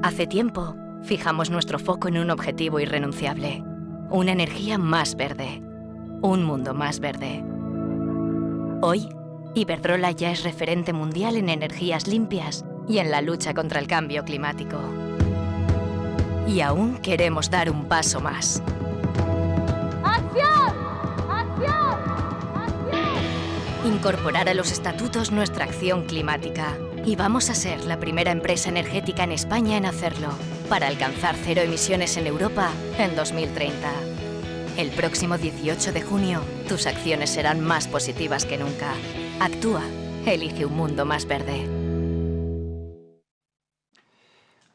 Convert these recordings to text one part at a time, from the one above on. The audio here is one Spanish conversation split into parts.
Hace tiempo, fijamos nuestro foco en un objetivo irrenunciable. Una energía más verde. Un mundo más verde. Hoy, Iberdrola ya es referente mundial en energías limpias y en la lucha contra el cambio climático. Y aún queremos dar un paso más. ¡Acción! ¡Acción! ¡Acción! Incorporar a los estatutos nuestra acción climática. Y vamos a ser la primera empresa energética en España en hacerlo, para alcanzar cero emisiones en Europa en 2030. El próximo 18 de junio, tus acciones serán más positivas que nunca. Actúa. Elige un mundo más verde.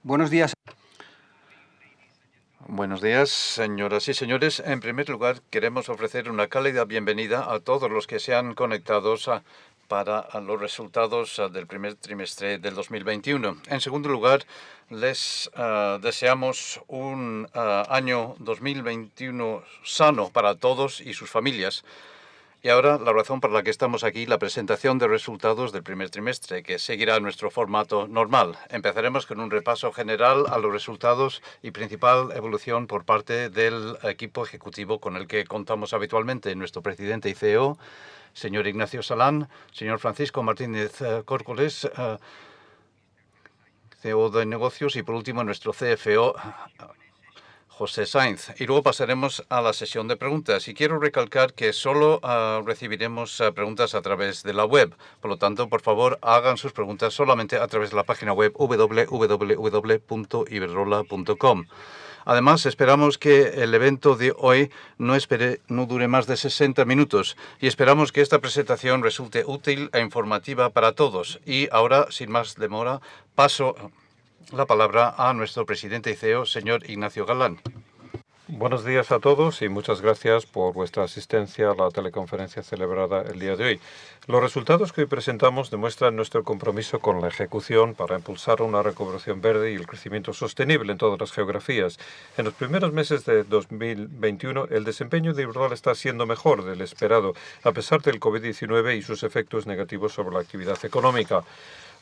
Buenos días. Buenos días, señoras y señores. En primer lugar, queremos ofrecer una cálida bienvenida a todos los que se han conectado para los resultados del primer trimestre del 2021. En segundo lugar, les deseamos un año 2021 sano para todos y sus familias. Y ahora, la razón por la que estamos aquí, la presentación de resultados del primer trimestre, que seguirá nuestro formato normal. Empezaremos con un repaso general a los resultados y principal evolución por parte del equipo ejecutivo con el que contamos habitualmente, nuestro presidente y CEO, señor Ignacio Salán, señor Francisco Martínez Córcoles, CEO de negocios, y por último nuestro CFO, José Sainz. Y luego pasaremos a la sesión de preguntas. Y quiero recalcar que solo recibiremos preguntas a través de la web. Por lo tanto, por favor, hagan sus preguntas solamente a través de la página web www.iberdrola.com. Además, esperamos que el evento de hoy no dure más de 60 minutos y esperamos que esta presentación resulte útil e informativa para todos. Y ahora, sin más demora, paso la palabra a nuestro presidente y CEO, señor Ignacio Galán. Buenos días a todos y muchas gracias por vuestra asistencia a la teleconferencia celebrada el día de hoy. Los resultados que hoy presentamos demuestran nuestro compromiso con la ejecución para impulsar una recuperación verde y el crecimiento sostenible en todas las geografías. En los primeros meses de 2021, el desempeño de Iberdrola está siendo mejor del esperado, a pesar del COVID-19 y sus efectos negativos sobre la actividad económica.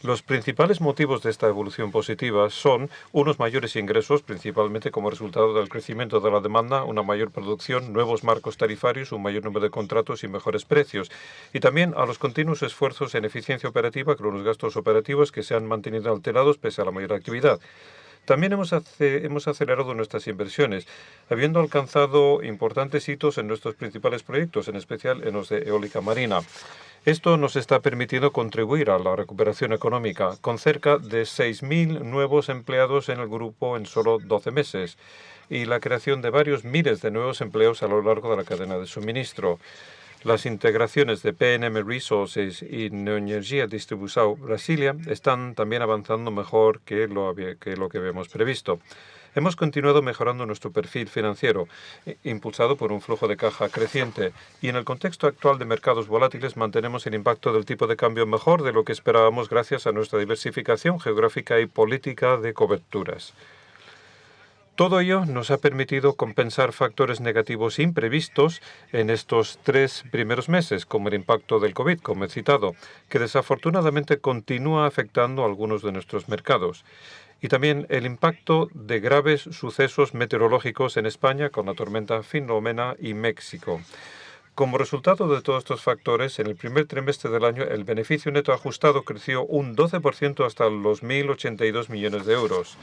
Los principales motivos de esta evolución positiva son unos mayores ingresos, principalmente como resultado del crecimiento de la demanda, una mayor producción, nuevos marcos tarifarios, un mayor número de contratos y mejores precios. Y también a los continuos esfuerzos en eficiencia operativa con los gastos operativos que se han mantenido alterados pese a la mayor actividad. También hemos acelerado nuestras inversiones, habiendo alcanzado importantes hitos en nuestros principales proyectos, en especial en los de eólica marina. Esto nos está permitiendo contribuir a la recuperación económica, con cerca de 6.000 nuevos empleados en el grupo en solo 12 meses y la creación de varios miles de nuevos empleos a lo largo de la cadena de suministro. Las integraciones de PNM Resources y Neoenergia Distribuição Brasilia están también avanzando mejor que lo que habíamos previsto. Hemos continuado mejorando nuestro perfil financiero, impulsado por un flujo de caja creciente, y en el contexto actual de mercados volátiles mantenemos el impacto del tipo de cambio mejor de lo que esperábamos gracias a nuestra diversificación geográfica y política de coberturas. Todo ello nos ha permitido compensar factores negativos imprevistos en estos 3 primeros meses, como el impacto del COVID, como he citado, que desafortunadamente continúa afectando a algunos de nuestros mercados. Y también el impacto de graves sucesos meteorológicos en España con la tormenta Filomena y México. Como resultado de todos estos factores, en el primer trimestre del año el beneficio neto ajustado creció un 12% hasta los 1.082 millones de euros.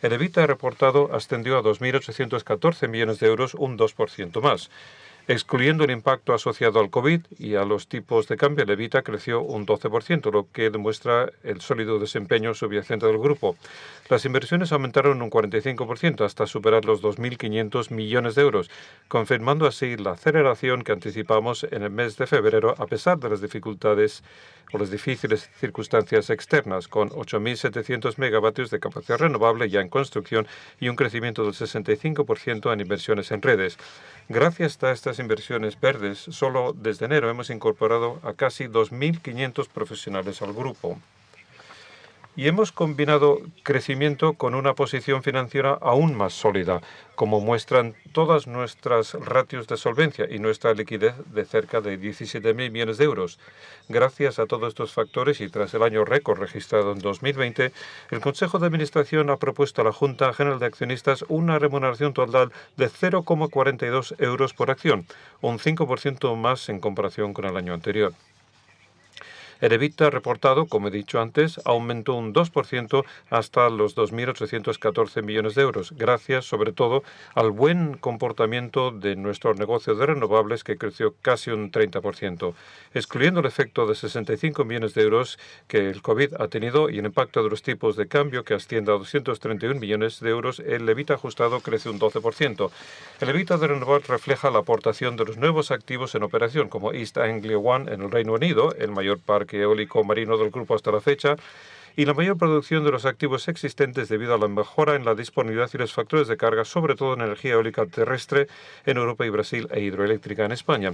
El EBITDA reportado ascendió a 2.814 millones de euros, un 2% más. Excluyendo el impacto asociado al COVID y a los tipos de cambio, el EBITDA creció un 12%, lo que demuestra el sólido desempeño subyacente del grupo. Las inversiones aumentaron un 45% hasta superar los 2.500 millones de euros, confirmando así la aceleración que anticipamos en el mes de febrero a pesar de las dificultades o las difíciles circunstancias externas, con 8.700 megavatios de capacidad renovable ya en construcción y un crecimiento del 65% en inversiones en redes. Gracias a estas inversiones verdes, solo desde enero hemos incorporado a casi 2.500 profesionales al grupo. Y hemos combinado crecimiento con una posición financiera aún más sólida, como muestran todas nuestras ratios de solvencia y nuestra liquidez de cerca de 17.000 millones de euros. Gracias a todos estos factores y tras el año récord registrado en 2020, el Consejo de Administración ha propuesto a la Junta General de Accionistas una remuneración total de 0,42 euros por acción, un 5% más en comparación con el año anterior. El EBITDA reportado, como he dicho antes, aumentó un 2% hasta los 2.814 millones de euros, gracias sobre todo al buen comportamiento de nuestro negocio de renovables, que creció casi un 30%. Excluyendo el efecto de 65 millones de euros que el COVID ha tenido y el impacto de los tipos de cambio, que asciende a 231 millones de euros, el EBITDA ajustado crece un 12%. El EBITDA de renovables refleja la aportación de los nuevos activos en operación, como East Anglia ONE en el Reino Unido, el mayor parque eólico marino del grupo hasta la fecha, y la mayor producción de los activos existentes debido a la mejora en la disponibilidad y los factores de carga, sobre todo en energía eólica terrestre en Europa y Brasil e hidroeléctrica en España.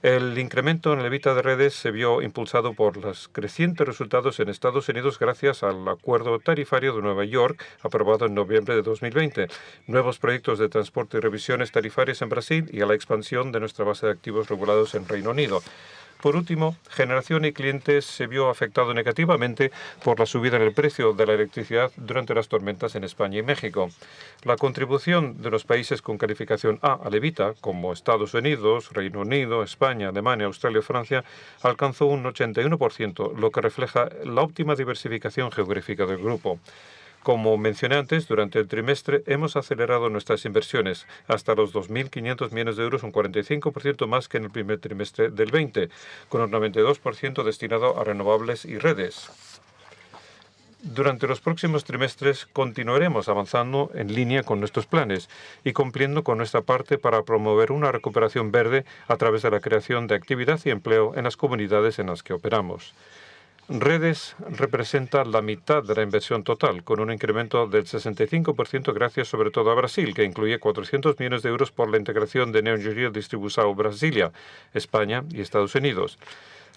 El incremento en el EBITDA de redes se vio impulsado por los crecientes resultados en Estados Unidos gracias al acuerdo tarifario de Nueva York aprobado en noviembre de 2020, nuevos proyectos de transporte y revisiones tarifarias en Brasil y a la expansión de nuestra base de activos regulados en Reino Unido. Por último, generación y clientes se vio afectado negativamente por la subida en el precio de la electricidad durante las tormentas en España y México. La contribución de los países con calificación A al EBITDA, como Estados Unidos, Reino Unido, España, Alemania, Australia y Francia, alcanzó un 81%, lo que refleja la óptima diversificación geográfica del grupo. Como mencioné antes, durante el trimestre hemos acelerado nuestras inversiones hasta los 2.500 millones de euros, un 45% más que en el primer trimestre del 20, con un 92% destinado a renovables y redes. Durante los próximos trimestres continuaremos avanzando en línea con nuestros planes y cumpliendo con nuestra parte para promover una recuperación verde a través de la creación de actividad y empleo en las comunidades en las que operamos. Redes representa la mitad de la inversión total, con un incremento del 65% gracias sobre todo a Brasil, que incluye 400 millones de euros por la integración de Neoenergia Distribuição Brasilia, España y Estados Unidos.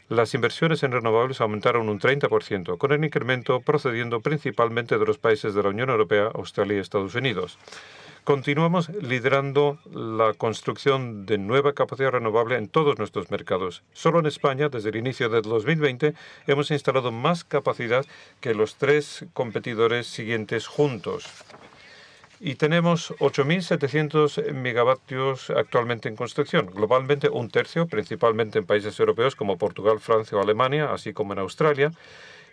Las inversiones en renovables aumentaron un 30%, con el incremento procediendo principalmente de los países de la Unión Europea, Australia y Estados Unidos. Continuamos liderando la construcción de nueva capacidad renovable en todos nuestros mercados. Solo en España, desde el inicio del 2020, hemos instalado más capacidad que los 3 competidores siguientes juntos. Y tenemos 8.700 megavatios actualmente en construcción, globalmente un tercio, principalmente en países europeos como Portugal, Francia o Alemania, así como en Australia,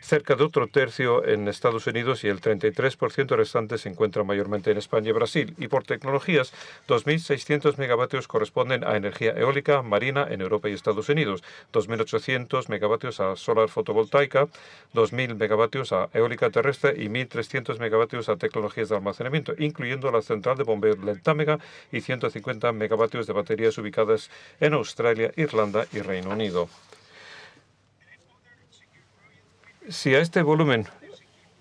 cerca de otro tercio en Estados Unidos y el 33% restante se encuentra mayormente en España y Brasil. Y por tecnologías, 2.600 megavatios corresponden a energía eólica marina en Europa y Estados Unidos, 2.800 megavatios a solar fotovoltaica, 2.000 megavatios a eólica terrestre y 1.300 megavatios a tecnologías de almacenamiento, incluyendo la central de bombeo Lentámega y 150 megavatios de baterías ubicadas en Australia, Irlanda y Reino Unido. Si a este volumen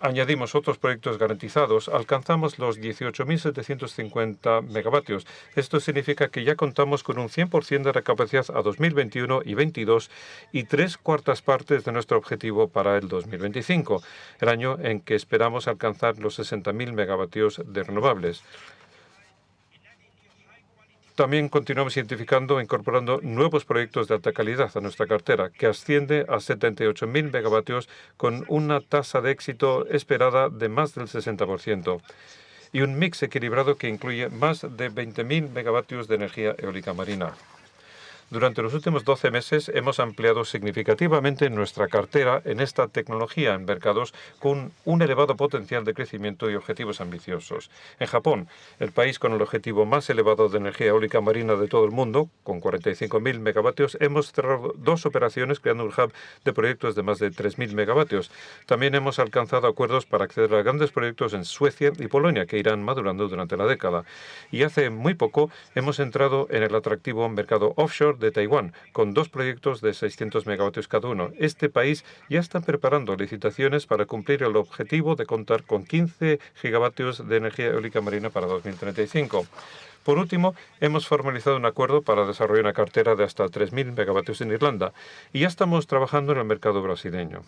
añadimos otros proyectos garantizados, alcanzamos los 18.750 megavatios. Esto significa que ya contamos con un 100% de la capacidad a 2021 y 2022 y 3/4 partes de nuestro objetivo para el 2025, el año en que esperamos alcanzar los 60.000 megavatios de renovables. También continuamos identificando e incorporando nuevos proyectos de alta calidad a nuestra cartera, que asciende a 78.000 megavatios con una tasa de éxito esperada de más del 60% y un mix equilibrado que incluye más de 20.000 megavatios de energía eólica marina. Durante los últimos 12 meses hemos ampliado significativamente nuestra cartera en esta tecnología en mercados con un elevado potencial de crecimiento y objetivos ambiciosos. En Japón, el país con el objetivo más elevado de energía eólica marina de todo el mundo, con 45.000 megavatios, hemos cerrado 2 operaciones creando un hub de proyectos de más de 3.000 megavatios. También hemos alcanzado acuerdos para acceder a grandes proyectos en Suecia y Polonia que irán madurando durante la década. Y hace muy poco hemos entrado en el atractivo mercado offshore de Taiwán, con 2 proyectos de 600 megavatios cada uno. Este país ya está preparando licitaciones para cumplir el objetivo de contar con 15 gigavatios de energía eólica marina para 2035. Por último, hemos formalizado un acuerdo para desarrollar una cartera de hasta 3.000 megavatios en Irlanda y ya estamos trabajando en el mercado brasileño.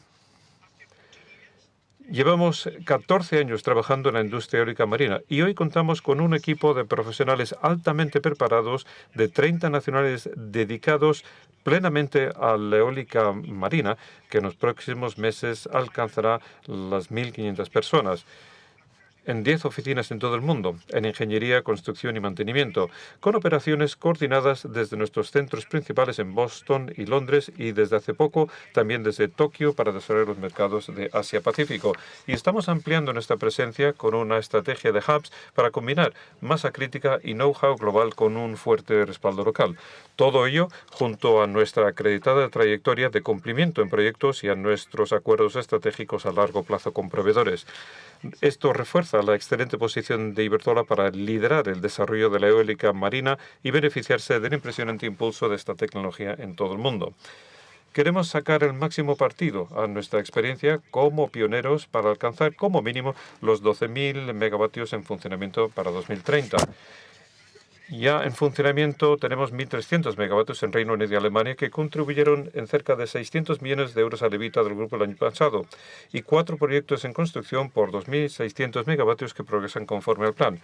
Llevamos 14 años trabajando en la industria eólica marina y hoy contamos con un equipo de profesionales altamente preparados de 30 nacionales dedicados plenamente a la eólica marina, que en los próximos meses alcanzará las 1.500 personas. En 10 oficinas en todo el mundo, en ingeniería, construcción y mantenimiento, con operaciones coordinadas desde nuestros centros principales en Boston y Londres y desde hace poco también desde Tokio para desarrollar los mercados de Asia-Pacífico. Y estamos ampliando nuestra presencia con una estrategia de hubs para combinar masa crítica y know-how global con un fuerte respaldo local. Todo ello junto a nuestra acreditada trayectoria de cumplimiento en proyectos y a nuestros acuerdos estratégicos a largo plazo con proveedores. Esto refuerza la excelente posición de Iberdrola para liderar el desarrollo de la eólica marina y beneficiarse del impresionante impulso de esta tecnología en todo el mundo. Queremos sacar el máximo partido a nuestra experiencia como pioneros para alcanzar como mínimo los 12.000 megavatios en funcionamiento para 2030. Ya en funcionamiento tenemos 1.300 megavatios en Reino Unido y Alemania que contribuyeron en cerca de 600 millones de euros al EBITDA del grupo el año pasado y 4 proyectos en construcción por 2.600 megavatios que progresan conforme al plan.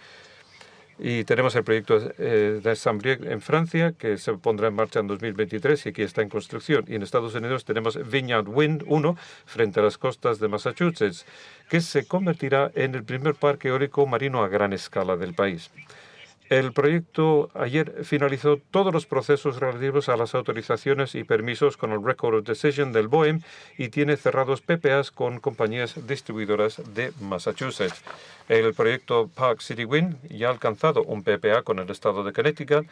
Y tenemos el proyecto de Saint-Brieuc en Francia, que se pondrá en marcha en 2023 y que está en construcción. Y en Estados Unidos tenemos Vineyard Wind 1 frente a las costas de Massachusetts, que se convertirá en el primer parque eólico marino a gran escala del país. El proyecto ayer finalizó todos los procesos relativos a las autorizaciones y permisos con el Record of Decision del BOEM y tiene cerrados PPAs con compañías distribuidoras de Massachusetts. El proyecto Park City Wind ya ha alcanzado un PPA con el estado de Connecticut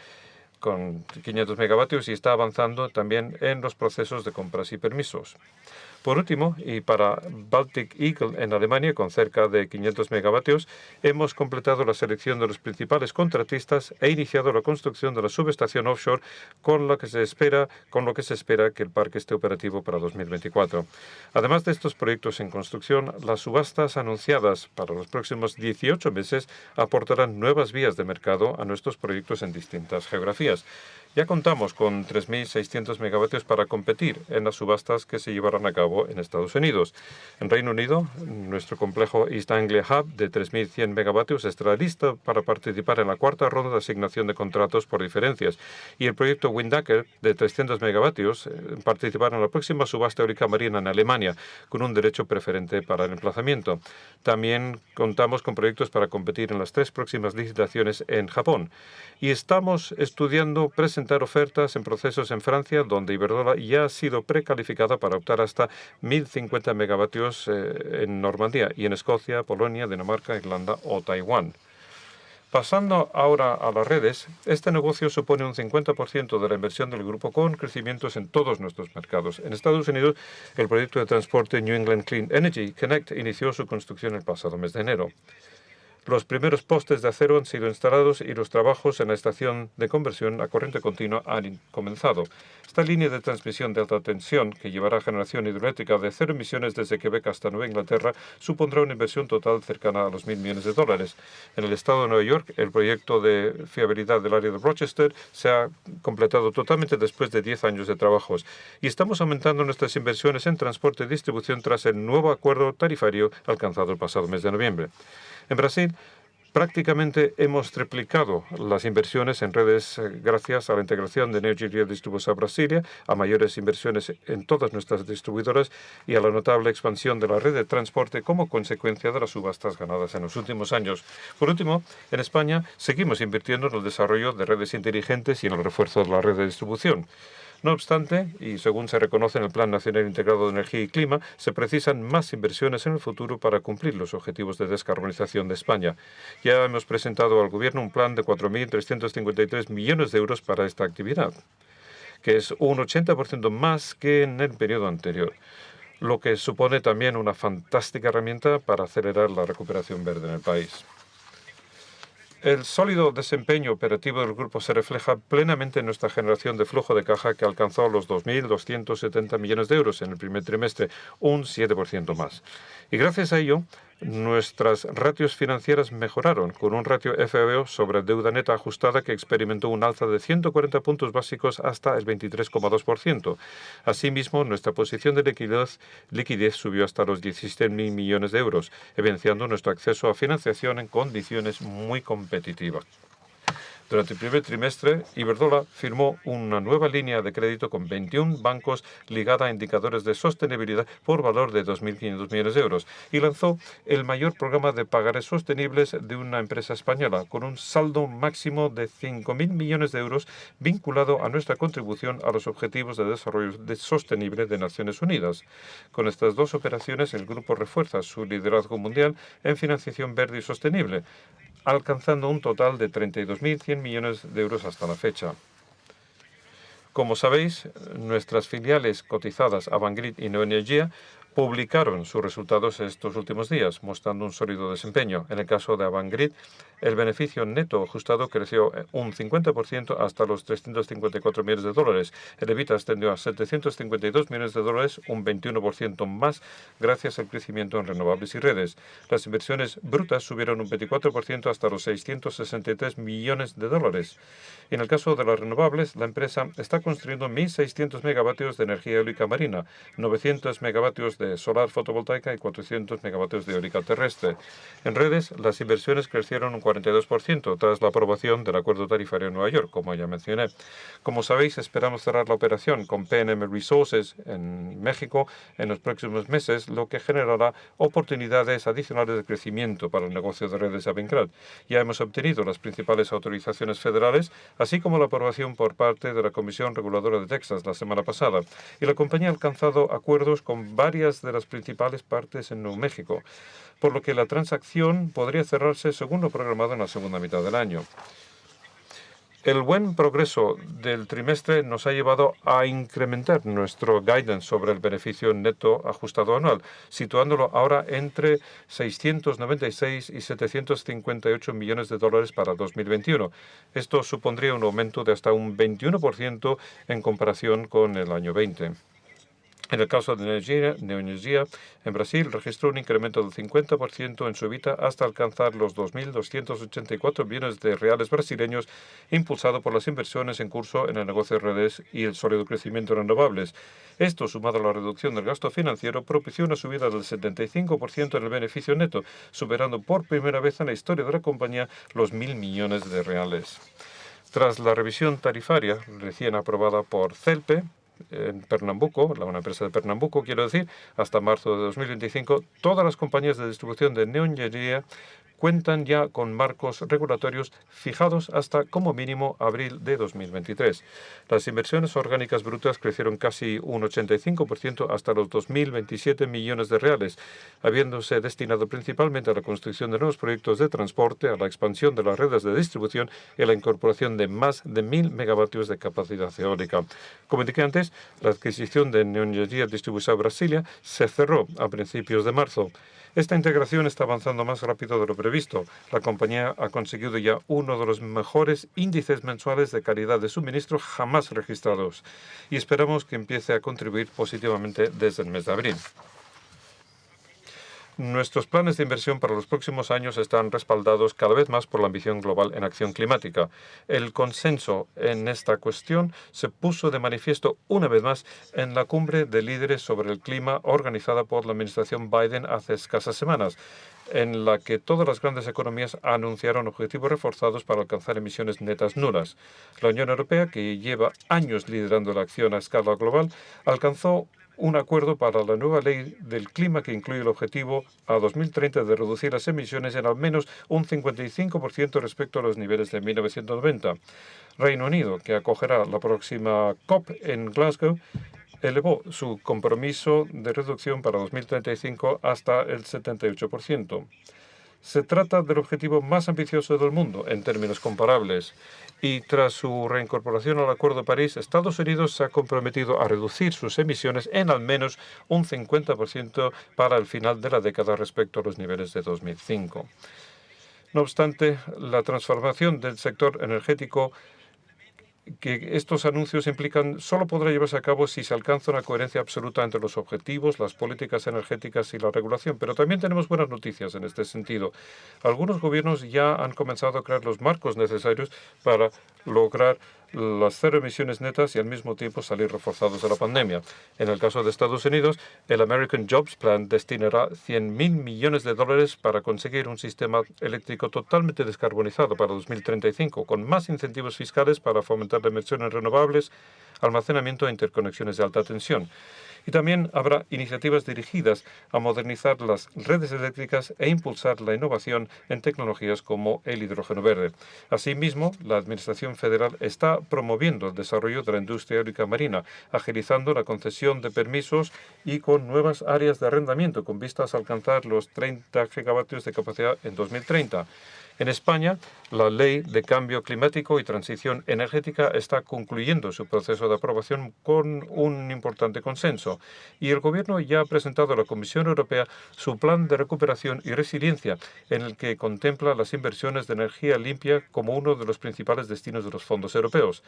con 500 megavatios y está avanzando también en los procesos de compras y permisos. Por último, y para Baltic Eagle en Alemania, con cerca de 500 megavatios, hemos completado la selección de los principales contratistas e iniciado la construcción de la subestación offshore, con lo que se espera que el parque esté operativo para 2024. Además de estos proyectos en construcción, las subastas anunciadas para los próximos 18 meses aportarán nuevas vías de mercado a nuestros proyectos en distintas geografías. Ya contamos con 3.600 megavatios para competir en las subastas que se llevarán a cabo en Estados Unidos. En Reino Unido, nuestro complejo East Anglia Hub de 3.100 megavatios estará listo para participar en la cuarta ronda de asignación de contratos por diferencias. Y el proyecto Windanker de 300 megavatios participará en la próxima subasta eólica marina en Alemania, con un derecho preferente para el emplazamiento. También contamos con proyectos para competir en las 3 próximas licitaciones en Japón. Y estamos estudiando presentar ofertas en procesos en Francia, donde Iberdrola ya ha sido precalificada para optar hasta 1.050 megavatios en Normandía, y en Escocia, Polonia, Dinamarca, Irlanda o Taiwán. Pasando ahora a las redes, este negocio supone un 50% de la inversión del grupo con crecimientos en todos nuestros mercados. En Estados Unidos, el proyecto de transporte New England Clean Energy Connect inició su construcción el pasado mes de enero. Los primeros postes de acero han sido instalados y los trabajos en la estación de conversión a corriente continua han comenzado. Esta línea de transmisión de alta tensión, que llevará generación hidroeléctrica de 0 emisiones desde Quebec hasta Nueva Inglaterra, supondrá una inversión total cercana a los 1.000 millones de dólares. En el estado de Nueva York, el proyecto de fiabilidad del área de Rochester se ha completado totalmente después de 10 años de trabajos. Y estamos aumentando nuestras inversiones en transporte y distribución tras el nuevo acuerdo tarifario alcanzado el pasado mes de noviembre. En Brasil, prácticamente hemos triplicado las inversiones en redes gracias a la integración de Energia Distribuição Brasília, a mayores inversiones en todas nuestras distribuidoras y a la notable expansión de la red de transporte como consecuencia de las subastas ganadas en los últimos años. Por último, en España seguimos invirtiendo en el desarrollo de redes inteligentes y en el refuerzo de la red de distribución. No obstante, y según se reconoce en el Plan Nacional Integrado de Energía y Clima, se precisan más inversiones en el futuro para cumplir los objetivos de descarbonización de España. Ya hemos presentado al Gobierno un plan de 4.353 millones de euros para esta actividad, que es un 80% más que en el periodo anterior, lo que supone también una fantástica herramienta para acelerar la recuperación verde en el país. El sólido desempeño operativo del grupo se refleja plenamente en nuestra generación de flujo de caja, que alcanzó los 2.270 millones de euros en el primer trimestre, un 7% más. Y gracias a ello, Nuestras ratios financieras mejoraron, con un ratio FAO sobre deuda neta ajustada que experimentó un alza de 140 puntos básicos hasta el 23,2%. Asimismo, nuestra posición de liquidez subió hasta los 17.000 millones de euros, evidenciando nuestro acceso a financiación en condiciones muy competitivas. Durante el primer trimestre, Iberdrola firmó una nueva línea de crédito con 21 bancos ligada a indicadores de sostenibilidad por valor de 2.500 millones de euros y lanzó el mayor programa de pagarés sostenibles de una empresa española, con un saldo máximo de 5.000 millones de euros vinculado a nuestra contribución a los Objetivos de Desarrollo Sostenible de Naciones Unidas. Con estas dos operaciones, el grupo refuerza su liderazgo mundial en financiación verde y sostenible, alcanzando un total de 32.100 millones de euros hasta la fecha. Como sabéis, nuestras filiales cotizadas Avangrid y Neoenergia publicaron sus resultados estos últimos días, mostrando un sólido desempeño. En el caso de Avangrid, el beneficio neto ajustado creció un 50% hasta los 354 millones de dólares. El EBITDA ascendió a 752 millones de dólares, un 21% más, gracias al crecimiento en renovables y redes. Las inversiones brutas subieron un 24% hasta los 663 millones de dólares. En el caso de las renovables, la empresa está construyendo 1.600 megavatios de energía eólica marina, 900 megavatios de solar fotovoltaica y 400 megavatios de eólica terrestre. En redes, las inversiones crecieron un 42% tras la aprobación del acuerdo tarifario en Nueva York, como ya mencioné. Como sabéis, esperamos cerrar la operación con PNM Resources en México en los próximos meses, lo que generará oportunidades adicionales de crecimiento para el negocio de redes de Avangrid. Ya hemos obtenido las principales autorizaciones federales, así como la aprobación por parte de la Comisión Reguladora de Texas la semana pasada, y la compañía ha alcanzado acuerdos con varias de las principales partes en Nuevo México, por lo que la transacción podría cerrarse según lo programado en la segunda mitad del año. El buen progreso del trimestre nos ha llevado a incrementar nuestro guidance sobre el beneficio neto ajustado anual, situándolo ahora entre 696 y 758 millones de dólares para 2021. Esto supondría un aumento de hasta un 21% en comparación con el año 20. En el caso de Neoenergia, en Brasil registró un incremento del 50% en su EBITDA hasta alcanzar los 2.284 millones de reales brasileños, impulsado por las inversiones en curso en el negocio de redes y el sólido crecimiento en renovables. Esto, sumado a la reducción del gasto financiero, propició una subida del 75% en el beneficio neto, superando por primera vez en la historia de la compañía los 1.000 millones de reales. Tras la revisión tarifaria recién aprobada por CELPE, en Pernambuco, una empresa de Pernambuco, quiero decir, hasta marzo de 2025, todas las compañías de distribución de Neoenergia cuentan ya con marcos regulatorios fijados hasta como mínimo abril de 2023. Las inversiones orgánicas brutas crecieron casi un 85% hasta los 2.027 millones de reales, habiéndose destinado principalmente a la construcción de nuevos proyectos de transporte, a la expansión de las redes de distribución y a la incorporación de más de 1.000 megavatios de capacidad eólica. Como indiqué antes, la adquisición de Neoenergia Distribuição Brasilia se cerró a principios de marzo. Esta integración está avanzando más rápido de lo previsto. La compañía ha conseguido ya uno de los mejores índices mensuales de calidad de suministro jamás registrados y esperamos que empiece a contribuir positivamente desde el mes de abril. Nuestros planes de inversión para los próximos años están respaldados cada vez más por la ambición global en acción climática. El consenso en esta cuestión se puso de manifiesto una vez más en la cumbre de líderes sobre el clima organizada por la administración Biden hace escasas semanas, en la que todas las grandes economías anunciaron objetivos reforzados para alcanzar emisiones netas nulas. La Unión Europea, que lleva años liderando la acción a escala global, alcanzó un acuerdo para la nueva ley del clima que incluye el objetivo a 2030 de reducir las emisiones en al menos un 55% respecto a los niveles de 1990. Reino Unido, que acogerá la próxima COP en Glasgow, elevó su compromiso de reducción para 2035 hasta el 78%. Se trata del objetivo más ambicioso del mundo en términos comparables y tras su reincorporación al Acuerdo de París, Estados Unidos se ha comprometido a reducir sus emisiones en al menos un 50% para el final de la década respecto a los niveles de 2005. No obstante, la transformación del sector energético que estos anuncios implican solo podrá llevarse a cabo si se alcanza una coherencia absoluta entre los objetivos, las políticas energéticas y la regulación. Pero también tenemos buenas noticias en este sentido. Algunos gobiernos ya han comenzado a crear los marcos necesarios para lograr las cero emisiones netas y al mismo tiempo salir reforzados de la pandemia. En el caso de Estados Unidos, el American Jobs Plan destinará 100.000 millones de dólares para conseguir un sistema eléctrico totalmente descarbonizado para 2035, con más incentivos fiscales para fomentar la inversión en renovables, almacenamiento e interconexiones de alta tensión. Y también habrá iniciativas dirigidas a modernizar las redes eléctricas e impulsar la innovación en tecnologías como el hidrógeno verde. Asimismo, la Administración Federal está promoviendo el desarrollo de la industria eólica marina, agilizando la concesión de permisos y con nuevas áreas de arrendamiento con vistas a alcanzar los 30 gigavatios de capacidad en 2030. En España, la Ley de Cambio Climático y Transición Energética está concluyendo su proceso de aprobación con un importante consenso y el Gobierno ya ha presentado a la Comisión Europea su plan de recuperación y resiliencia, en el que contempla las inversiones de energía limpia como uno de los principales destinos de los fondos europeos.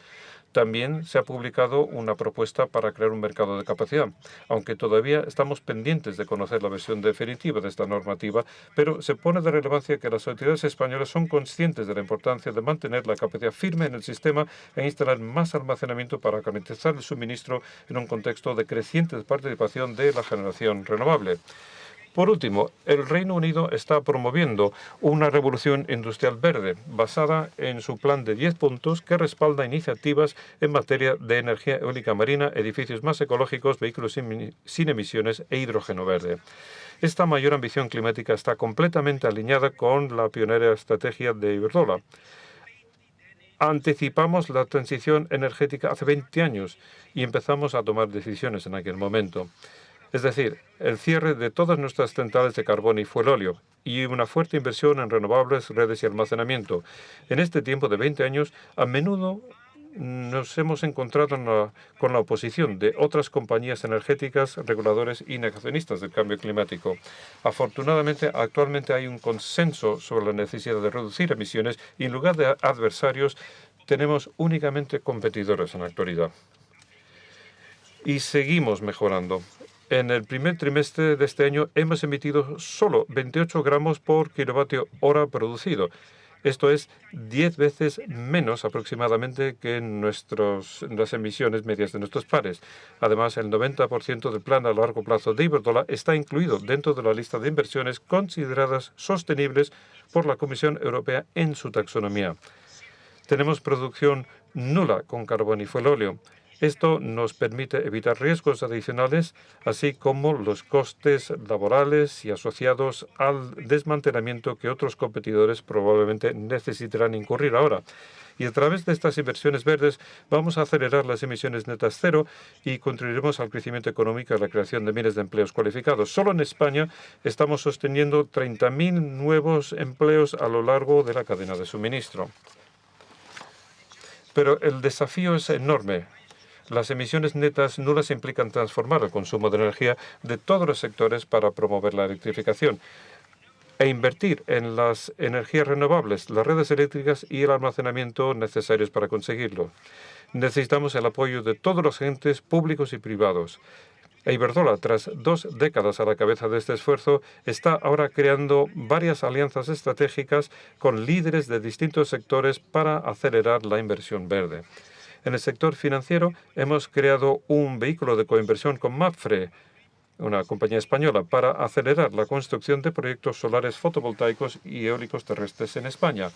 También se ha publicado una propuesta para crear un mercado de capacidad, aunque todavía estamos pendientes de conocer la versión definitiva de esta normativa, pero se pone de relevancia que las autoridades españolas son conscientes de la importancia de mantener la capacidad firme en el sistema e instalar más almacenamiento para garantizar el suministro en un contexto de creciente participación de la generación renovable. Por último, el Reino Unido está promoviendo una revolución industrial verde basada en su plan de 10 puntos que respalda iniciativas en materia de energía eólica marina, edificios más ecológicos, vehículos sin emisiones e hidrógeno verde. Esta mayor ambición climática está completamente alineada con la pionera estrategia de Iberdrola. Anticipamos la transición energética hace 20 años y empezamos a tomar decisiones en aquel momento. Es decir, el cierre de todas nuestras centrales de carbón y fuelóleo y una fuerte inversión en renovables, redes y almacenamiento. En este tiempo de 20 años, a menudo nos hemos encontrado con la oposición de otras compañías energéticas, reguladores y negacionistas del cambio climático. Afortunadamente, actualmente hay un consenso sobre la necesidad de reducir emisiones y en lugar de adversarios, tenemos únicamente competidores en la actualidad. Y seguimos mejorando. En el primer trimestre de este año hemos emitido solo 28 gramos por kilovatio hora producido. Esto es 10 veces menos aproximadamente que las emisiones medias de nuestros pares. Además, el 90% del plan a largo plazo de Iberdrola está incluido dentro de la lista de inversiones consideradas sostenibles por la Comisión Europea en su taxonomía. Tenemos producción nula con carbón y fuelóleo. Esto nos permite evitar riesgos adicionales, así como los costes laborales y asociados al desmantelamiento que otros competidores probablemente necesitarán incurrir ahora. Y a través de estas inversiones verdes vamos a acelerar las emisiones netas cero y contribuiremos al crecimiento económico y a la creación de miles de empleos cualificados. Solo en España estamos sosteniendo 30.000 nuevos empleos a lo largo de la cadena de suministro. Pero el desafío es enorme. Las emisiones netas nulas implican transformar el consumo de energía de todos los sectores para promover la electrificación e invertir en las energías renovables, las redes eléctricas y el almacenamiento necesarios para conseguirlo. Necesitamos el apoyo de todos los agentes públicos y privados. Iberdrola, tras 2 décadas a la cabeza de este esfuerzo, está ahora creando varias alianzas estratégicas con líderes de distintos sectores para acelerar la inversión verde. En el sector financiero hemos creado un vehículo de coinversión con Mapfre, una compañía española, para acelerar la construcción de proyectos solares fotovoltaicos y eólicos terrestres en España.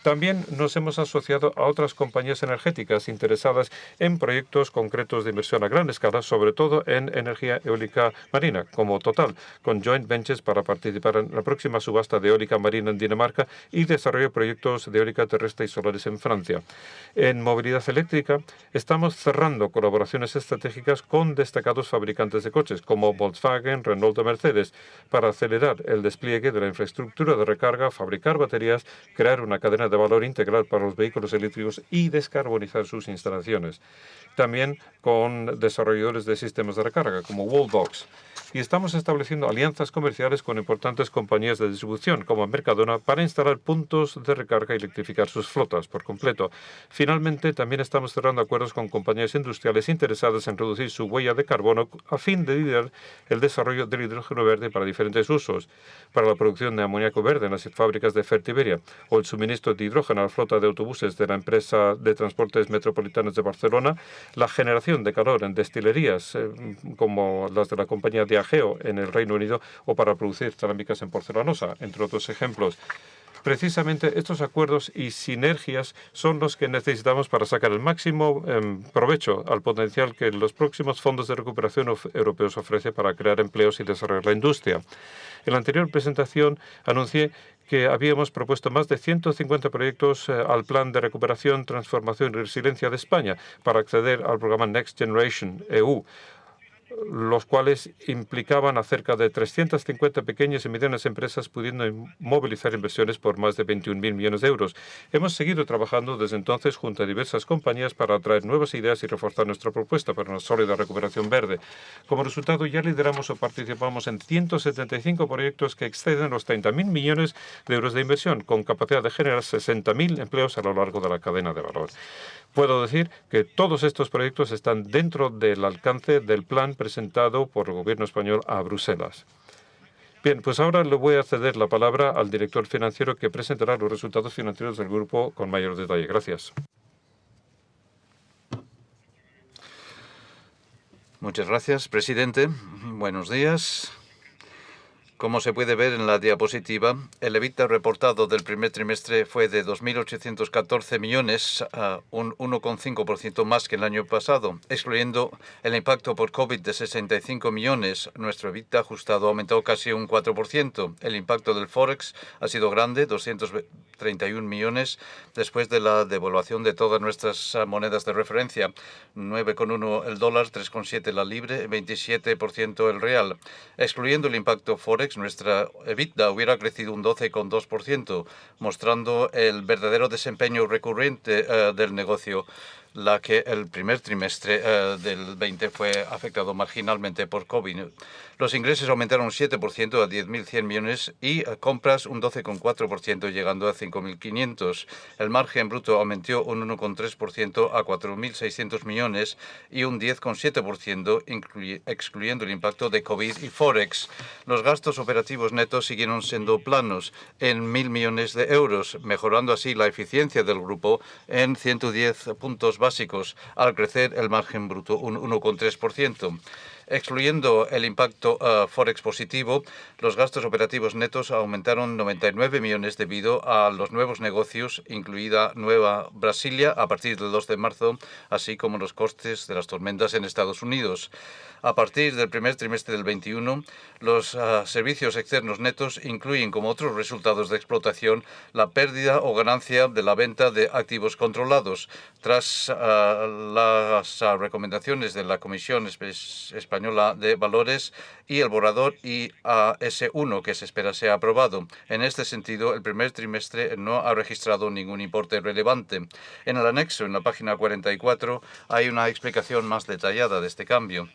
También nos hemos asociado a otras compañías energéticas interesadas en proyectos concretos de inversión a gran escala, sobre todo en energía eólica marina, como Total, con joint ventures para participar en la próxima subasta de eólica marina en Dinamarca y desarrollo de proyectos de eólica terrestre y solares en Francia. En movilidad eléctrica estamos cerrando colaboraciones estratégicas con destacados fabricantes de coches, como Volkswagen, Renault o Mercedes, para acelerar el despliegue de la infraestructura de recarga, fabricar baterías, crear una cadena cadena de valor integral para los vehículos eléctricos y descarbonizar sus instalaciones. También con desarrolladores de sistemas de recarga como Wallbox. Y estamos estableciendo alianzas comerciales con importantes compañías de distribución como Mercadona para instalar puntos de recarga y electrificar sus flotas por completo. Finalmente, también estamos cerrando acuerdos con compañías industriales interesadas en reducir su huella de carbono a fin de liderar el desarrollo del hidrógeno verde para diferentes usos, para la producción de amoníaco verde en las fábricas de Fertiberia o el suministro de hidrógeno a la flota de autobuses de la empresa de transportes metropolitanos de Barcelona, la generación de calor en destilerías como las de la compañía Diageo en el Reino Unido o para producir cerámicas en porcelanosa, entre otros ejemplos. Precisamente estos acuerdos y sinergias son los que necesitamos para sacar el máximo provecho al potencial que los próximos fondos de recuperación europeos ofrecen para crear empleos y desarrollar la industria. En la anterior presentación anuncié que habíamos propuesto más de 150 proyectos al Plan de Recuperación, Transformación y Resiliencia de España para acceder al programa Next Generation EU, los cuales implicaban a cerca de 350 pequeñas y medianas empresas pudiendo movilizar inversiones por más de 21.000 millones de euros. Hemos seguido trabajando desde entonces junto a diversas compañías para atraer nuevas ideas y reforzar nuestra propuesta para una sólida recuperación verde. Como resultado, ya lideramos o participamos en 175 proyectos que exceden los 30.000 millones de euros de inversión, con capacidad de generar 60.000 empleos a lo largo de la cadena de valor. Puedo decir que todos estos proyectos están dentro del alcance del plan presentado por el Gobierno español a Bruselas. Bien, pues ahora le voy a ceder la palabra al director financiero que presentará los resultados financieros del grupo con mayor detalle. Gracias. Muchas gracias, presidente. Buenos días. Como se puede ver en la diapositiva, el EBITDA reportado del primer trimestre fue de 2.814 millones, un 1,5% más que el año pasado. Excluyendo el impacto por COVID de 65 millones, nuestro EBITDA ajustado aumentó casi un 4%. El impacto del Forex ha sido grande, 231 millones, después de la devaluación de todas nuestras monedas de referencia. 9,1 el dólar, 3,7 la libre, 27% el real. Excluyendo el impacto Forex, nuestra EBITDA hubiera crecido un 12,2%, mostrando el verdadero desempeño recurrente del negocio, la que el primer trimestre del 20 fue afectado marginalmente por COVID. Los ingresos aumentaron un 7% a 10.100 millones y compras un 12,4%, llegando a 5.500. El margen bruto aumentó un 1,3% a 4.600 millones y un 10,7%, excluyendo el impacto de COVID y Forex. Los gastos operativos netos siguieron siendo planos en 1.000 millones de euros, mejorando así la eficiencia del grupo en 110 puntos básicos, al crecer el margen bruto un 1,3%. Excluyendo el impacto Forex positivo, los gastos operativos netos aumentaron 99 millones debido a los nuevos negocios, incluida Nueva Brasilia, a partir del 2 de marzo, así como los costes de las tormentas en Estados Unidos. A partir del primer trimestre del 21, los servicios externos netos incluyen como otros resultados de explotación la pérdida o ganancia de la venta de activos controlados. Tras las recomendaciones de la Comisión Española de Valores y el borrador IAS1 que se espera sea aprobado. En este sentido, el primer trimestre no ha registrado ningún importe relevante. En el anexo, en la página 44, hay una explicación más detallada de este cambio.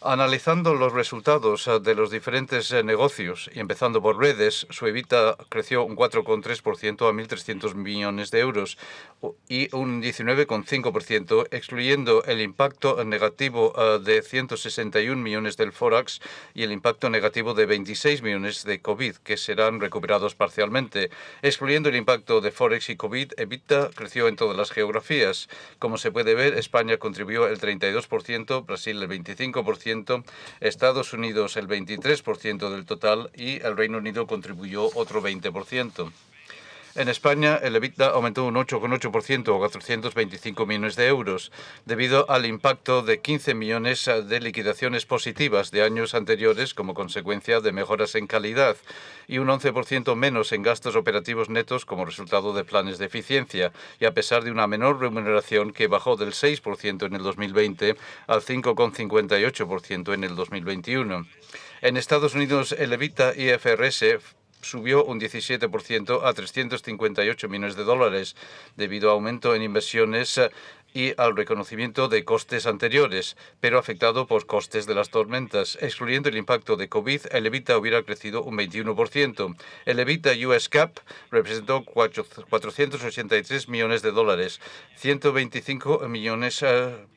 Analizando los resultados de los diferentes negocios y empezando por redes, su EBITDA creció un 4,3% a 1.300 millones de euros y un 19,5%, excluyendo el impacto negativo de 161 millones del Forex y el impacto negativo de 26 millones de COVID, que serán recuperados parcialmente. Excluyendo el impacto de Forex y COVID, EBITDA creció en todas las geografías. Como se puede ver, España contribuyó el 32%, Brasil el 25%, Estados Unidos el 23% del total y el Reino Unido contribuyó otro 20%. En España, el EBITDA aumentó un 8,8% o 425 millones de euros, debido al impacto de 15 millones de liquidaciones positivas de años anteriores como consecuencia de mejoras en calidad y un 11% menos en gastos operativos netos como resultado de planes de eficiencia, y a pesar de una menor remuneración que bajó del 6% en el 2020 al 5,58% en el 2021. En Estados Unidos, el EBITDA IFRS subió un 17% a 358 millones de dólares, debido a aumento en inversiones y al reconocimiento de costes anteriores, pero afectado por costes de las tormentas. Excluyendo el impacto de COVID, el EBITDA hubiera crecido un 21%. El EBITDA US GAAP representó 483 millones de dólares, 125 millones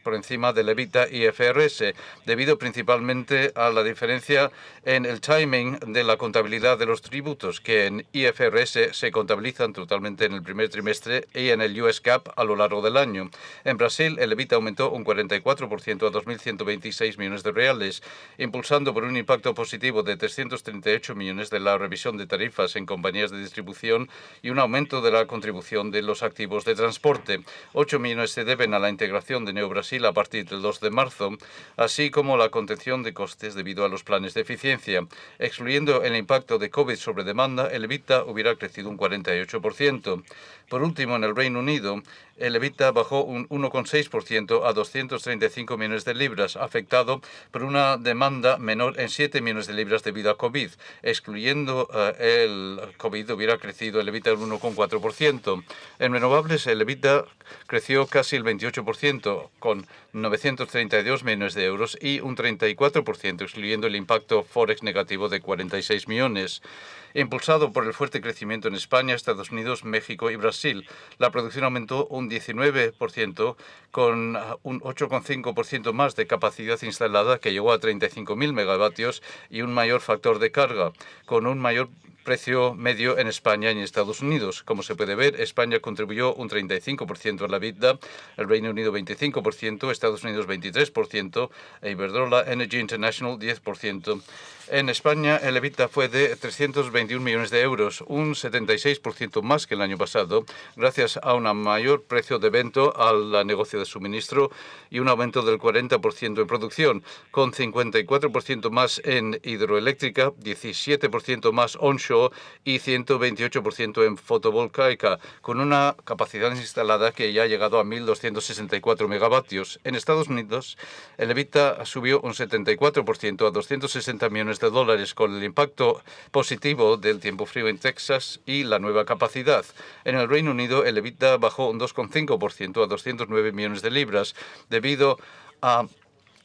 por encima del EBITDA IFRS, debido principalmente a la diferencia en el timing de la contabilidad de los tributos, que en IFRS se contabilizan totalmente en el primer trimestre y en el US GAAP a lo largo del año. En Brasil, el EBITDA aumentó un 44% a 2.126 millones de reales, impulsando por un impacto positivo de 338 millones de la revisión de tarifas en compañías de distribución y un aumento de la contribución de los activos de transporte. 8 millones se deben a la integración de Neo Brasil a partir del 2 de marzo, así como la contención de costes debido a los planes de eficiencia. Excluyendo el impacto de COVID sobre demanda, el EBITDA hubiera crecido un 48%. Por último, en el Reino Unido, el EBITDA bajó un 1,6% a 235 millones de libras, afectado por una demanda menor en 7 millones de libras debido a COVID. Excluyendo el COVID, hubiera crecido el EBITDA un 1,4%. En renovables, el EBITDA creció casi el 28%, con 932 millones de euros y un 34%, excluyendo el impacto Forex negativo de 46 millones. Impulsado por el fuerte crecimiento en España, Estados Unidos, México y Brasil, la producción aumentó un 19%, con un 8,5% más de capacidad instalada, que llegó a 35.000 megavatios, y un mayor factor de carga, con un mayor precio medio en España y en Estados Unidos. Como se puede ver, España contribuyó un 35% a la EBITDA, el Reino Unido 25%, Estados Unidos 23% e Iberdrola Energy International 10%. En España, el EBITDA fue de 321 millones de euros, un 76% más que el año pasado, gracias a un mayor precio de venta al negocio de suministro y un aumento del 40% en producción, con 54% más en hidroeléctrica, 17% más onshore y 128% en fotovoltaica, con una capacidad instalada que ya ha llegado a 1.264 megavatios. En Estados Unidos, el EBITDA subió un 74% a 260 millones de dólares, con el impacto positivo del tiempo frío en Texas y la nueva capacidad. En el Reino Unido, el EBITDA bajó un 2,5% a 209 millones de libras, debido a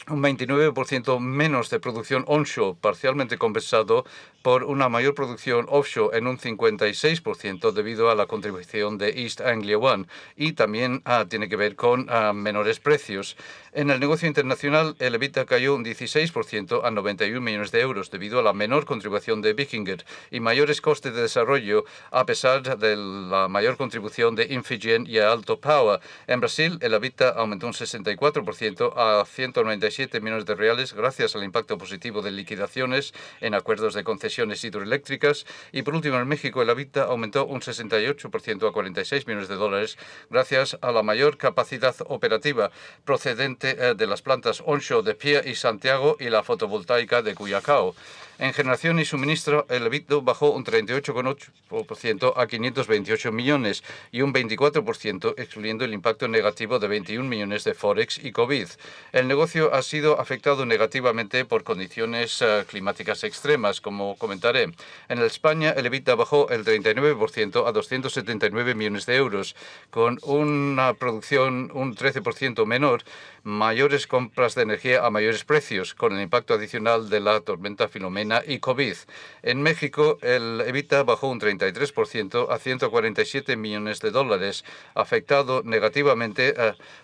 un 29% menos de producción onshore, parcialmente compensado por una mayor producción offshore en un 56% debido a la contribución de East Anglia ONE, y también tiene que ver con menores precios. En el negocio internacional, el EBITDA cayó un 16% a 91 millones de euros debido a la menor contribución de Wikinger y mayores costes de desarrollo, a pesar de la mayor contribución de Infigen y Alto Power. En Brasil, el EBITDA aumentó un 64% a 197 millones de reales gracias al impacto positivo de liquidaciones en acuerdos de concesiones hidroeléctricas. Y por último, en México, el EBITDA aumentó un 68% a 46 millones de dólares gracias a la mayor capacidad operativa procedente de las plantas onshore de Pía y Santiago y la fotovoltaica de Cuyacao. En generación y suministro, el EBITDA bajó un 38,8% a 528 millones y un 24%, excluyendo el impacto negativo de 21 millones de Forex y COVID. El negocio ha sido afectado negativamente por condiciones climáticas extremas, como comentaré. En España, el EBITDA bajó el 39% a 279 millones de euros, con una producción un 13% menor, mayores compras de energía a mayores precios, con el impacto adicional de la tormenta Filomena y COVID. En México, el EBITDA bajó un 33% a 147 millones de dólares, afectado negativamente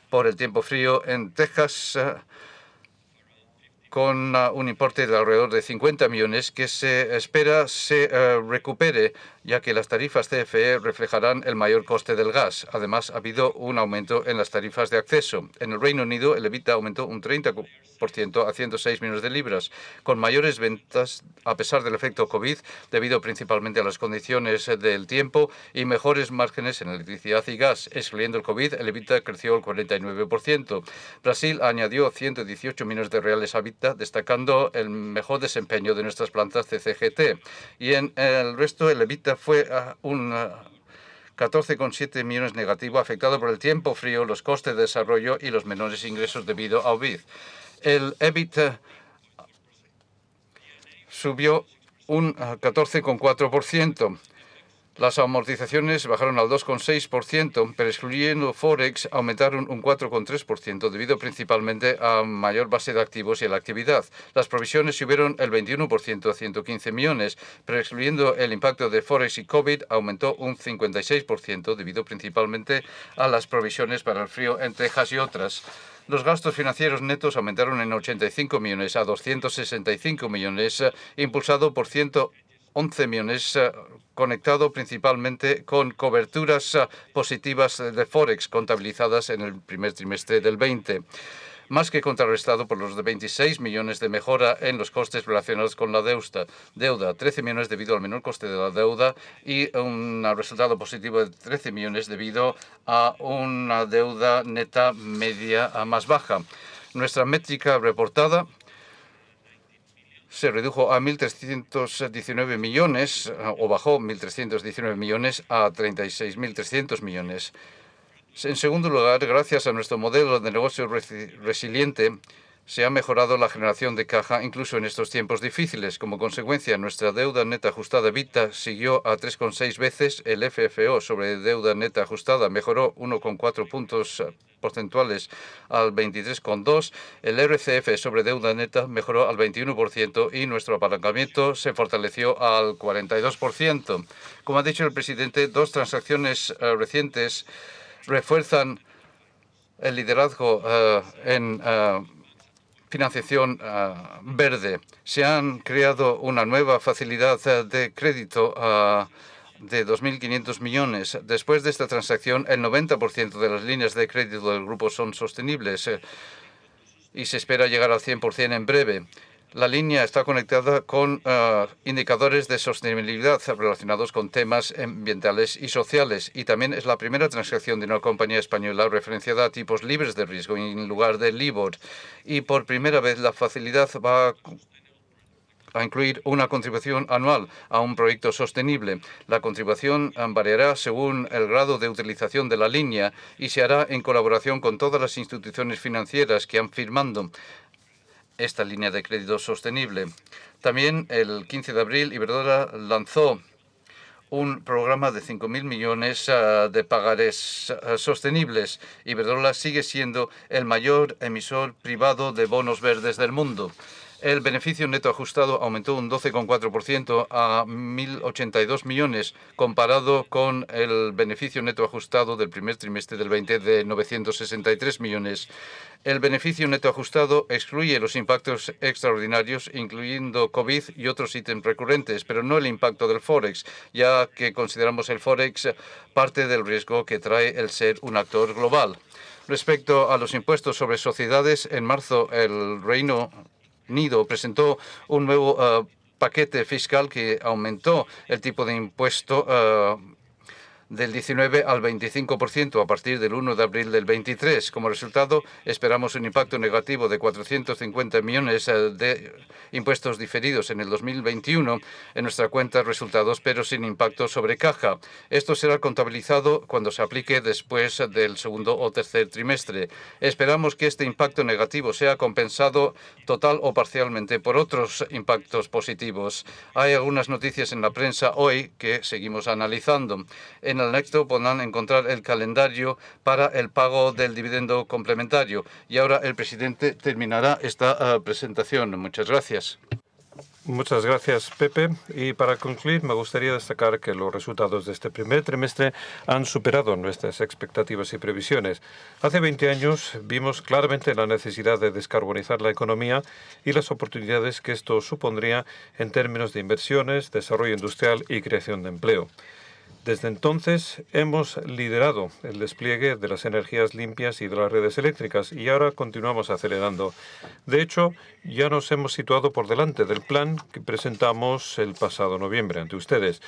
por el tiempo frío en Texas, con un importe de alrededor de 50 millones que se espera se recupere, ya que las tarifas CFE reflejarán el mayor coste del gas. Además, ha habido un aumento en las tarifas de acceso. En el Reino Unido, el EBITDA aumentó un 30% a 106 millones de libras, con mayores ventas a pesar del efecto COVID, debido principalmente a las condiciones del tiempo y mejores márgenes en electricidad y gas. Excluyendo el COVID, el EBITDA creció el 49%. Brasil añadió 118 millones de reales a EBITDA, destacando el mejor desempeño de nuestras plantas CCGT. Y en el resto, el EBITDA fue un 14,7 millones negativo, afectado por el tiempo frío, los costes de desarrollo y los menores ingresos debido a COVID. El EBIT subió un 14,4%. Las amortizaciones bajaron al 2,6%, pero excluyendo Forex aumentaron un 4,3%, debido principalmente a mayor base de activos y a la actividad. Las provisiones subieron el 21% a 115 millones, pero excluyendo el impacto de Forex y COVID aumentó un 56%, debido principalmente a las provisiones para el frío en Texas y otras. Los gastos financieros netos aumentaron en 85 millones a 265 millones, impulsado por 111 millones, conectado principalmente con coberturas positivas de Forex contabilizadas en el primer trimestre del 20, más que contrarrestado por los de 26 millones de mejora en los costes relacionados con la deuda, 13 millones debido al menor coste de la deuda y un resultado positivo de 13 millones debido a una deuda neta media más baja. Nuestra métrica reportada se redujo a 1.319 millones, o bajó 1.319 millones a 36.300 millones. En segundo lugar, gracias a nuestro modelo de negocio resiliente, se ha mejorado la generación de caja incluso en estos tiempos difíciles. Como consecuencia, nuestra deuda neta ajustada EBITDA siguió a 3,6 veces. El FFO sobre deuda neta ajustada mejoró 1,4 puntos porcentuales al 23,2. El RCF sobre deuda neta mejoró al 21% y nuestro apalancamiento se fortaleció al 42%. Como ha dicho el presidente, dos transacciones recientes refuerzan el liderazgo en financiación verde. Se han creado una nueva facilidad de crédito de 2.500 millones. Después de esta transacción, el 90% de las líneas de crédito del grupo son sostenibles y se espera llegar al 100% en breve. La línea está conectada con indicadores de sostenibilidad relacionados con temas ambientales y sociales, y también es la primera transacción de una compañía española referenciada a tipos libres de riesgo en lugar de LIBOR. Y por primera vez la facilidad va a incluir una contribución anual a un proyecto sostenible. La contribución variará según el grado de utilización de la línea y se hará en colaboración con todas las instituciones financieras que han firmado esta línea de crédito sostenible. También el 15 de abril Iberdrola lanzó un programa de 5.000 millones de pagarés sostenibles. Iberdrola sigue siendo el mayor emisor privado de bonos verdes del mundo. El beneficio neto ajustado aumentó un 12,4% a 1.082 millones, comparado con el beneficio neto ajustado del primer trimestre del 20 de 963 millones. El beneficio neto ajustado excluye los impactos extraordinarios, incluyendo COVID y otros ítems recurrentes, pero no el impacto del Forex, ya que consideramos el Forex parte del riesgo que trae el ser un actor global. Respecto a los impuestos sobre sociedades, en marzo el Reino Unido presentó un nuevo paquete fiscal que aumentó el tipo de impuesto del 19 al 25% a partir del 1 de abril del 23. Como resultado, esperamos un impacto negativo de 450 millones de impuestos diferidos en el 2021 en nuestra cuenta de resultados, pero sin impacto sobre caja. Esto será contabilizado cuando se aplique después del segundo o tercer trimestre. Esperamos que este impacto negativo sea compensado total o parcialmente por otros impactos positivos. Hay algunas noticias en la prensa hoy que seguimos analizando. En el anexo podrán encontrar el calendario para el pago del dividendo complementario. Y ahora el presidente terminará esta presentación. Muchas gracias. Muchas gracias, Pepe. Y para concluir, me gustaría destacar que los resultados de este primer trimestre han superado nuestras expectativas y previsiones. Hace 20 años vimos claramente la necesidad de descarbonizar la economía y las oportunidades que esto supondría en términos de inversiones, desarrollo industrial y creación de empleo. Desde entonces hemos liderado el despliegue de las energías limpias y de las redes eléctricas y ahora continuamos acelerando. De hecho, ya nos hemos situado por delante del plan que presentamos el pasado noviembre ante ustedes.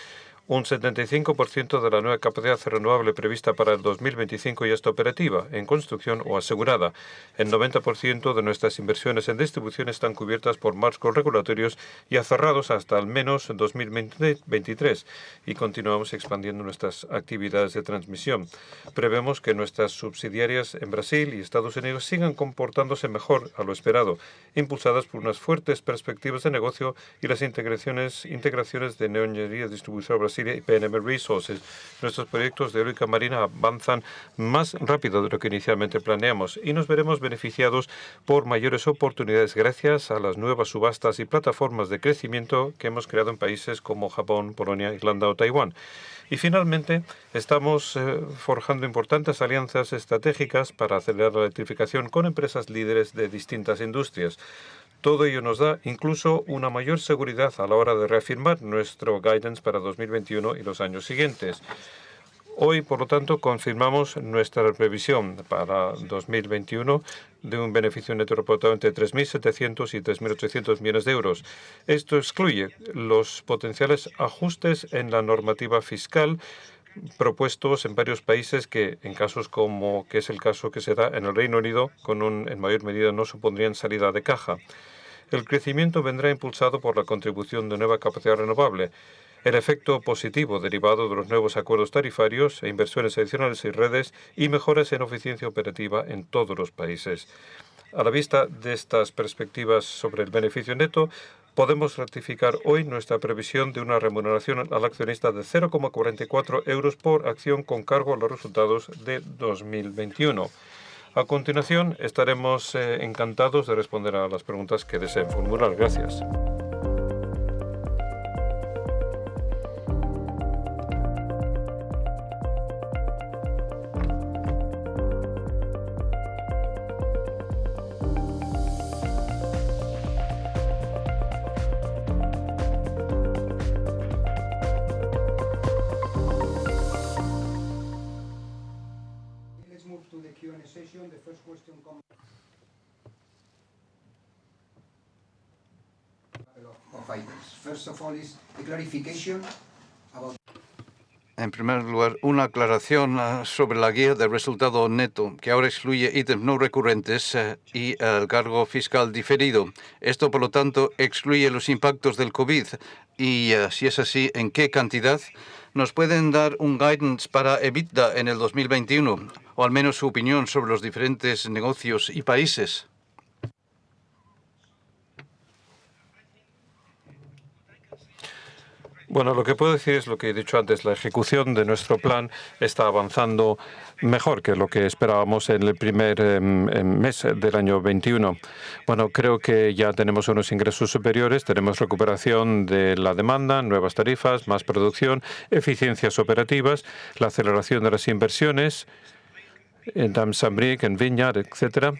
Un 75% de la nueva capacidad renovable prevista para el 2025 ya está operativa, en construcción o asegurada. El 90% de nuestras inversiones en distribución están cubiertas por marcos regulatorios ya cerrados hasta al menos 2023 y continuamos expandiendo nuestras actividades de transmisión. Prevemos que nuestras subsidiarias en Brasil y Estados Unidos sigan comportándose mejor a lo esperado, impulsadas por unas fuertes perspectivas de negocio y las integraciones de Neoenergia Distribución Brasil y PNM Resources. Nuestros proyectos de eólica marina avanzan más rápido de lo que inicialmente planeamos y nos veremos beneficiados por mayores oportunidades gracias a las nuevas subastas y plataformas de crecimiento que hemos creado en países como Japón, Polonia, Irlanda o Taiwán. Y finalmente, estamos forjando importantes alianzas estratégicas para acelerar la electrificación con empresas líderes de distintas industrias. Todo ello nos da incluso una mayor seguridad a la hora de reafirmar nuestro guidance para 2021 y los años siguientes. Hoy, por lo tanto, confirmamos nuestra previsión para 2021 de un beneficio neto reportado entre 3.700 y 3.800 millones de euros. Esto excluye los potenciales ajustes en la normativa fiscal propuestos en varios países que, en casos como que es el caso que se da en el Reino Unido, en mayor medida no supondrían salida de caja. El crecimiento vendrá impulsado por la contribución de nueva capacidad renovable, el efecto positivo derivado de los nuevos acuerdos tarifarios e inversiones adicionales y redes y mejoras en eficiencia operativa en todos los países. A la vista de estas perspectivas sobre el beneficio neto, podemos ratificar hoy nuestra previsión de una remuneración al accionista de 0,44 euros por acción con cargo a los resultados de 2021. A continuación, estaremos encantados de responder a las preguntas que deseen formular. Gracias. En primer lugar, una aclaración sobre la guía de resultado neto, que ahora excluye ítems no recurrentes y el cargo fiscal diferido. Esto, por lo tanto, excluye los impactos del COVID y, si es así, ¿en qué cantidad? ¿Nos pueden dar un guidance para EBITDA en el 2021, o al menos su opinión sobre los diferentes negocios y países? Bueno, lo que puedo decir es lo que he dicho antes. La ejecución de nuestro plan está avanzando mejor que lo que esperábamos en el primer mes del año 21. Bueno, creo que ya tenemos unos ingresos superiores, tenemos recuperación de la demanda, nuevas tarifas, más producción, eficiencias operativas, la aceleración de las inversiones en Damsambrick, en Vineyard, etcétera.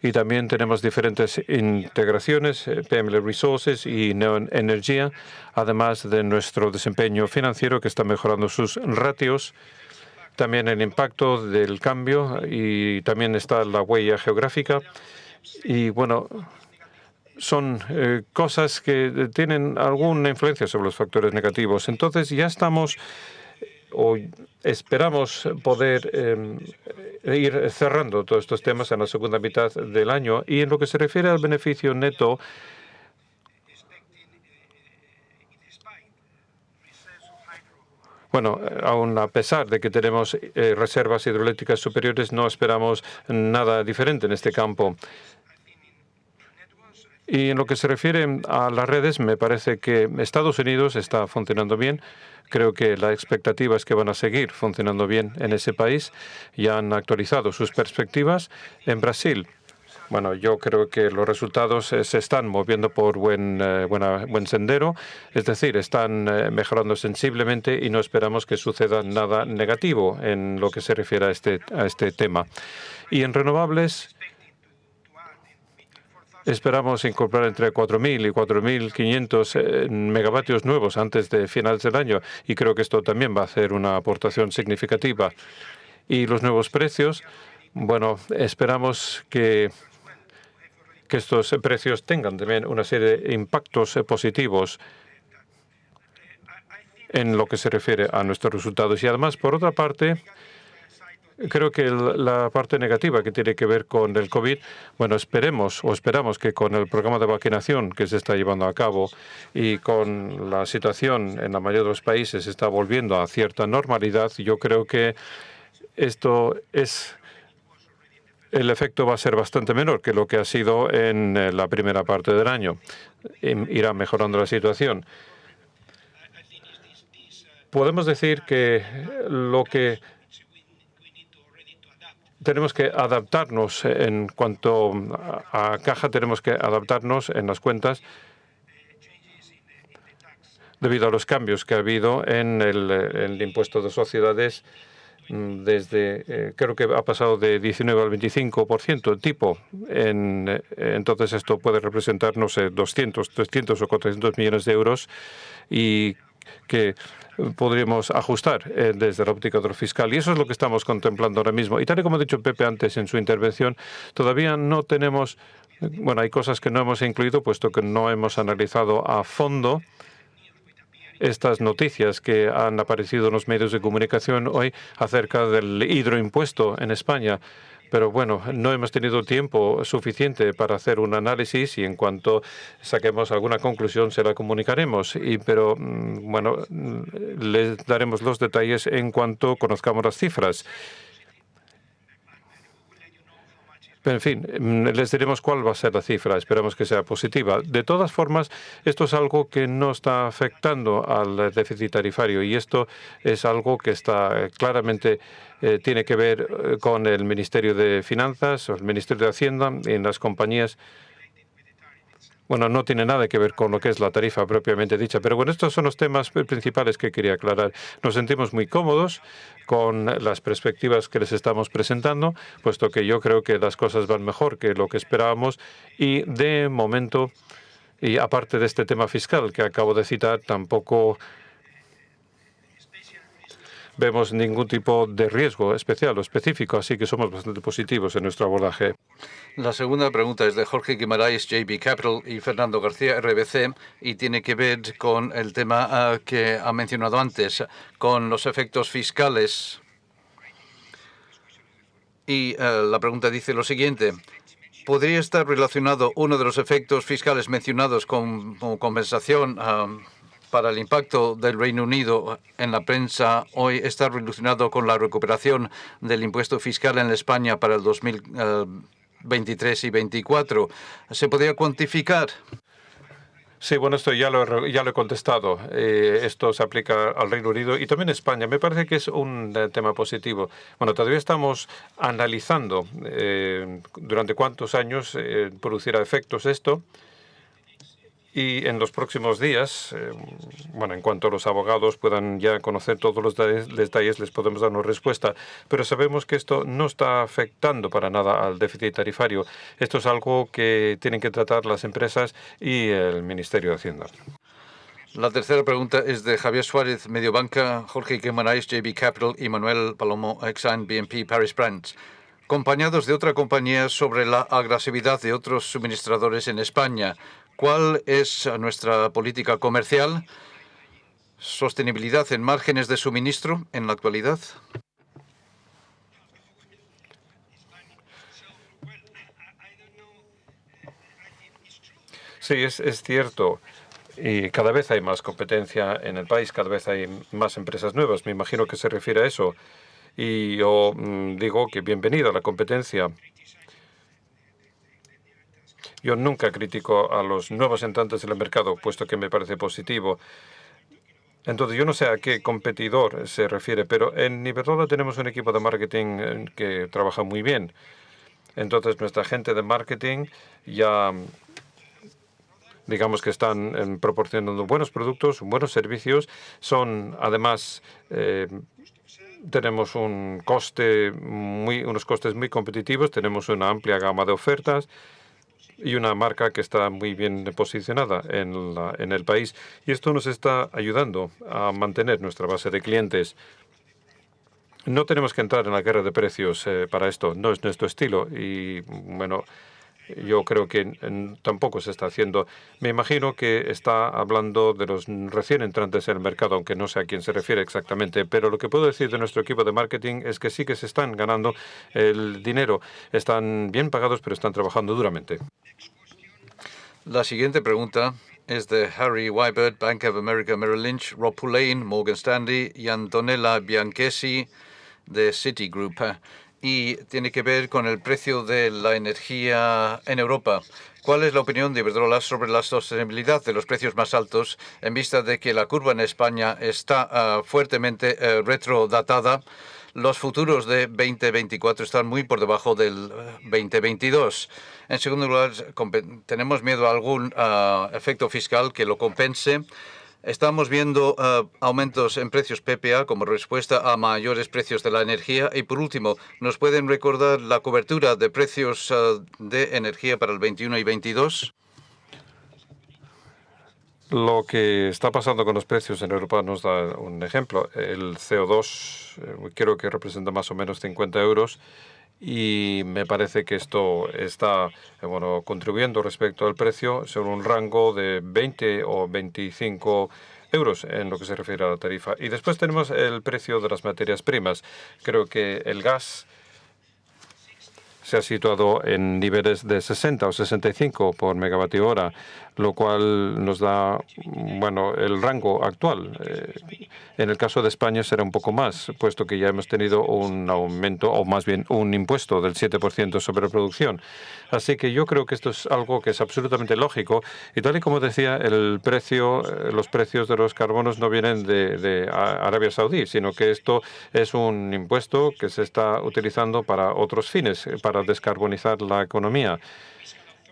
Y también tenemos diferentes integraciones, PNM Resources y Neoenergia, además de nuestro desempeño financiero que está mejorando sus ratios. También el impacto del cambio y también está la huella geográfica. Y bueno, son cosas que tienen alguna influencia sobre los factores negativos. Entonces ya estamos o esperamos poder ir cerrando todos estos temas en la segunda mitad del año. Y en lo que se refiere al beneficio neto, bueno, aun a pesar de que tenemos reservas hidroeléctricas superiores, no esperamos nada diferente en este campo. Y en lo que se refiere a las redes, me parece que Estados Unidos está funcionando bien. Creo que la expectativa es que van a seguir funcionando bien en ese país. Ya han actualizado sus perspectivas. En Brasil, bueno, yo creo que los resultados se están moviendo por buen sendero. Es decir, están mejorando sensiblemente y no esperamos que suceda nada negativo en lo que se refiere a este tema. Y en renovables, esperamos incorporar entre 4.000 y 4.500 megavatios nuevos antes de finales del año y creo que esto también va a hacer una aportación significativa. Y los nuevos precios, bueno, esperamos que estos precios tengan también una serie de impactos positivos. en lo que se refiere a nuestros resultados. Y además, por otra parte, creo que la parte negativa que tiene que ver con el COVID, bueno, esperamos que con el programa de vacunación que se está llevando a cabo y con la situación en la mayoría de los países se está volviendo a cierta normalidad, yo creo que el efecto va a ser bastante menor que lo que ha sido en la primera parte del año. Irá mejorando la situación. Podemos decir que lo que tenemos que adaptarnos en cuanto a caja, tenemos que adaptarnos en las cuentas debido a los cambios que ha habido en el impuesto de sociedades. Creo que ha pasado de 19 al 25% el tipo. Entonces esto puede representar, no sé, 200, 300 o 400 millones de euros y que podríamos ajustar desde la óptica de lo fiscal. Y eso es lo que estamos contemplando ahora mismo. Y tal y como ha dicho Pepe antes en su intervención, todavía no tenemos, bueno, hay cosas que no hemos incluido, puesto que no hemos analizado a fondo estas noticias que han aparecido en los medios de comunicación hoy acerca del hidroimpuesto en España. Pero bueno, no hemos tenido tiempo suficiente para hacer un análisis y en cuanto saquemos alguna conclusión se la comunicaremos. Pero bueno, les daremos los detalles en cuanto conozcamos las cifras. En fin, les diremos cuál va a ser la cifra. Esperamos que sea positiva. De todas formas, esto es algo que no está afectando al déficit tarifario y esto es algo que está claramente tiene que ver con el Ministerio de Finanzas o el Ministerio de Hacienda en las compañías. Bueno, no tiene nada que ver con lo que es la tarifa propiamente dicha. Pero bueno, estos son los temas principales que quería aclarar. Nos sentimos muy cómodos con las perspectivas que les estamos presentando, puesto que yo creo que las cosas van mejor que lo que esperábamos. Y de momento, y aparte de este tema fiscal que acabo de citar, tampoco vemos ningún tipo de riesgo especial o específico, así que somos bastante positivos en nuestro abordaje. La segunda pregunta es de Jorge Guimarães, JB Capital, y Fernando García, RBC, y tiene que ver con el tema que ha mencionado antes, con los efectos fiscales. Y la pregunta dice lo siguiente. ¿Podría estar relacionado uno de los efectos fiscales mencionados con compensación para el impacto del Reino Unido en la prensa hoy está relacionado con la recuperación del impuesto fiscal en España para el 2023 y 2024? ¿Se podría cuantificar? Sí, bueno, esto ya lo he contestado. Esto se aplica al Reino Unido y también a España. Me parece que es un tema positivo. Bueno, todavía estamos analizando durante cuántos años producirá efectos esto. Y en los próximos días, bueno, en cuanto los abogados puedan ya conocer todos los detalles, les podemos dar una respuesta. Pero sabemos que esto no está afectando para nada al déficit tarifario. Esto es algo que tienen que tratar las empresas y el Ministerio de Hacienda. La tercera pregunta es de Javier Suárez, Mediobanca, Jorge Guimarães, JB Capital y Manuel Palomo, Exane BNP Paribas Brands, acompañados de otra compañía sobre la agresividad de otros suministradores en España. ¿Cuál es nuestra política comercial? ¿Sostenibilidad en márgenes de suministro en la actualidad? Sí, es cierto. Y cada vez hay más competencia en el país, cada vez hay más empresas nuevas. Me imagino que se refiere a eso. Y yo digo que bienvenida a la competencia. Yo nunca critico a los nuevos entrantes en el mercado, puesto que me parece positivo. Entonces, yo no sé a qué competidor se refiere, pero en Iberdrola tenemos un equipo de marketing que trabaja muy bien. Entonces, nuestra gente de marketing ya, digamos que están proporcionando buenos productos, buenos servicios. Además, tenemos unos costes muy competitivos, tenemos una amplia gama de ofertas y una marca que está muy bien posicionada en el país. Y esto nos está ayudando a mantener nuestra base de clientes. No tenemos que entrar en la guerra de precios para esto. No es nuestro estilo. Y, bueno, yo creo que tampoco se está haciendo. Me imagino que está hablando de los recién entrantes en el mercado, aunque no sé a quién se refiere exactamente. Pero lo que puedo decir de nuestro equipo de marketing es que sí que se están ganando el dinero. Están bien pagados, pero están trabajando duramente. La siguiente pregunta es de Harry Wybert, Bank of America Merrill Lynch, Rob Pullein, Morgan Stanley y Antonella Bianchesi de Citigroup. Y tiene que ver con el precio de la energía en Europa. ¿Cuál es la opinión de Iberdrola sobre la sostenibilidad de los precios más altos en vista de que la curva en España está fuertemente retrodatada? Los futuros de 2024 están muy por debajo del 2022. En segundo lugar, ¿tenemos miedo a algún efecto fiscal que lo compense? Estamos viendo aumentos en precios PPA como respuesta a mayores precios de la energía. Y por último, ¿nos pueden recordar la cobertura de precios de energía para el 21 y 22? Lo que está pasando con los precios en Europa nos da un ejemplo. El CO2 creo que representa más o menos 50 euros y me parece que esto está contribuyendo respecto al precio sobre un rango de 20 o 25 euros en lo que se refiere a la tarifa. Y después tenemos el precio de las materias primas. Creo que el gas se ha situado en niveles de 60 o 65 por megavatio hora, lo cual nos da el rango actual. En el caso de España será un poco más, puesto que ya hemos tenido un aumento, o más bien un impuesto del 7% sobre producción. Así que yo creo que esto es algo que es absolutamente lógico. Y tal y como decía, los precios de los carbonos no vienen de Arabia Saudí, sino que esto es un impuesto que se está utilizando para otros fines, para descarbonizar la economía.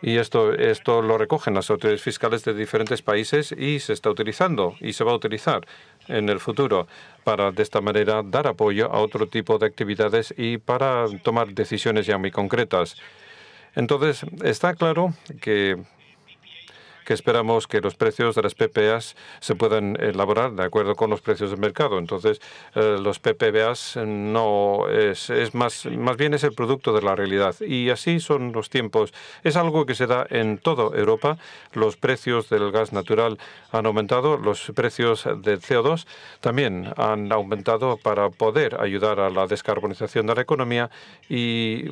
Y esto lo recogen las autoridades fiscales de diferentes países y se está utilizando y se va a utilizar en el futuro para, de esta manera, dar apoyo a otro tipo de actividades y para tomar decisiones ya muy concretas. Entonces, está claro que esperamos que los precios de las PPAs se puedan elaborar de acuerdo con los precios del mercado. Entonces, los PPAs no es más bien es el producto de la realidad. Y así son los tiempos. Es algo que se da en toda Europa. Los precios del gas natural han aumentado, los precios del CO2 también han aumentado para poder ayudar a la descarbonización de la economía. Y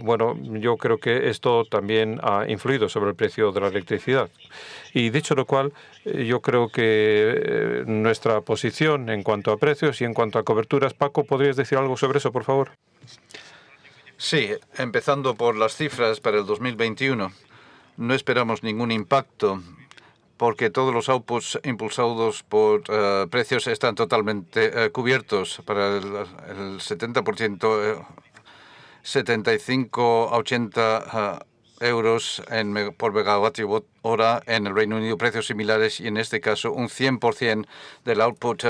yo creo que esto también ha influido sobre el precio de la electricidad. Y dicho lo cual, yo creo que nuestra posición en cuanto a precios y en cuanto a coberturas, Paco, ¿podrías decir algo sobre eso, por favor? Sí, empezando por las cifras para el 2021. No esperamos ningún impacto porque todos los outputs impulsados por precios están totalmente cubiertos para el 70%, 75 a 80 euros por megavatio hora en el Reino Unido, precios similares y en este caso un 100% del output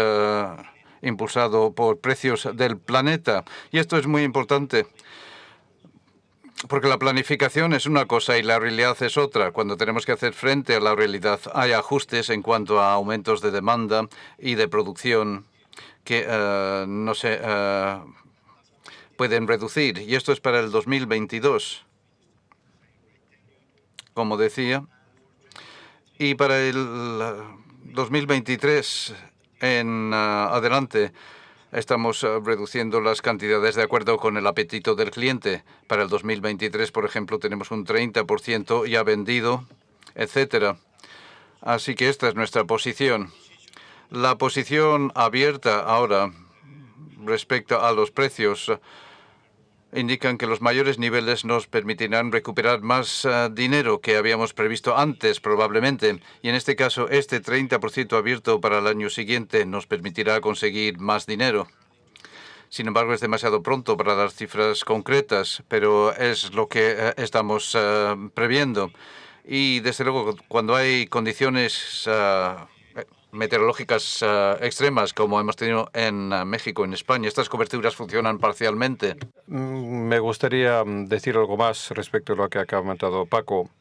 impulsado por precios del planeta. Y esto es muy importante porque la planificación es una cosa y la realidad es otra. Cuando tenemos que hacer frente a la realidad hay ajustes en cuanto a aumentos de demanda y de producción que no se pueden reducir. Y esto es para el 2022. Como decía, y para el 2023 en adelante estamos reduciendo las cantidades de acuerdo con el apetito del cliente. Para el 2023, por ejemplo, tenemos un 30% ya vendido, etcétera. Así que esta es nuestra posición. La posición abierta ahora respecto a los precios indican que los mayores niveles nos permitirán recuperar más dinero que habíamos previsto antes, probablemente. Y en este caso, este 30% abierto para el año siguiente nos permitirá conseguir más dinero. Sin embargo, es demasiado pronto para dar cifras concretas, pero es lo que estamos previendo. Y, desde luego, cuando hay condiciones meteorológicas extremas, como hemos tenido en México, en España, estas coberturas funcionan parcialmente. Me gustaría decir algo más respecto a lo que ha comentado Paco.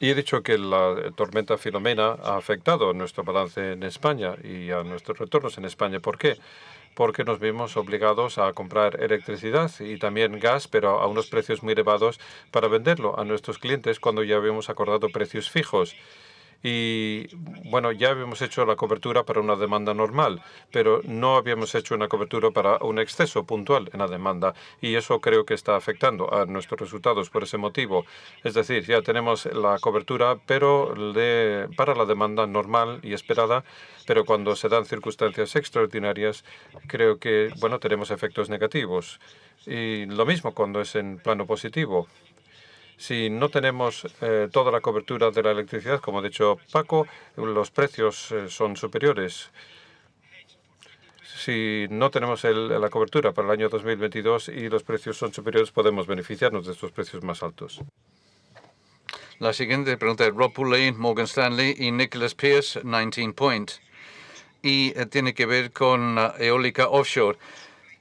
Y he dicho que la tormenta Filomena ha afectado a nuestro balance en España y a nuestros retornos en España. ¿Por qué? porque nos vimos obligados a comprar electricidad y también gas, pero a unos precios muy elevados para venderlo a nuestros clientes cuando ya habíamos acordado precios fijos. Y bueno, ya habíamos hecho la cobertura para una demanda normal, pero no habíamos hecho una cobertura para un exceso puntual en la demanda. Y eso creo que está afectando a nuestros resultados por ese motivo. Es decir, ya tenemos la cobertura, pero para la demanda normal y esperada, pero cuando se dan circunstancias extraordinarias, creo que, bueno, tenemos efectos negativos. Y lo mismo cuando es en plano positivo. Si no tenemos toda la cobertura de la electricidad, como ha dicho Paco, los precios son superiores. Si no tenemos la cobertura para el año 2022 y los precios son superiores, podemos beneficiarnos de estos precios más altos. La siguiente pregunta es Rob Pulley, Morgan Stanley, y Nicholas Pierce, 19 Point. Y tiene que ver con eólica offshore.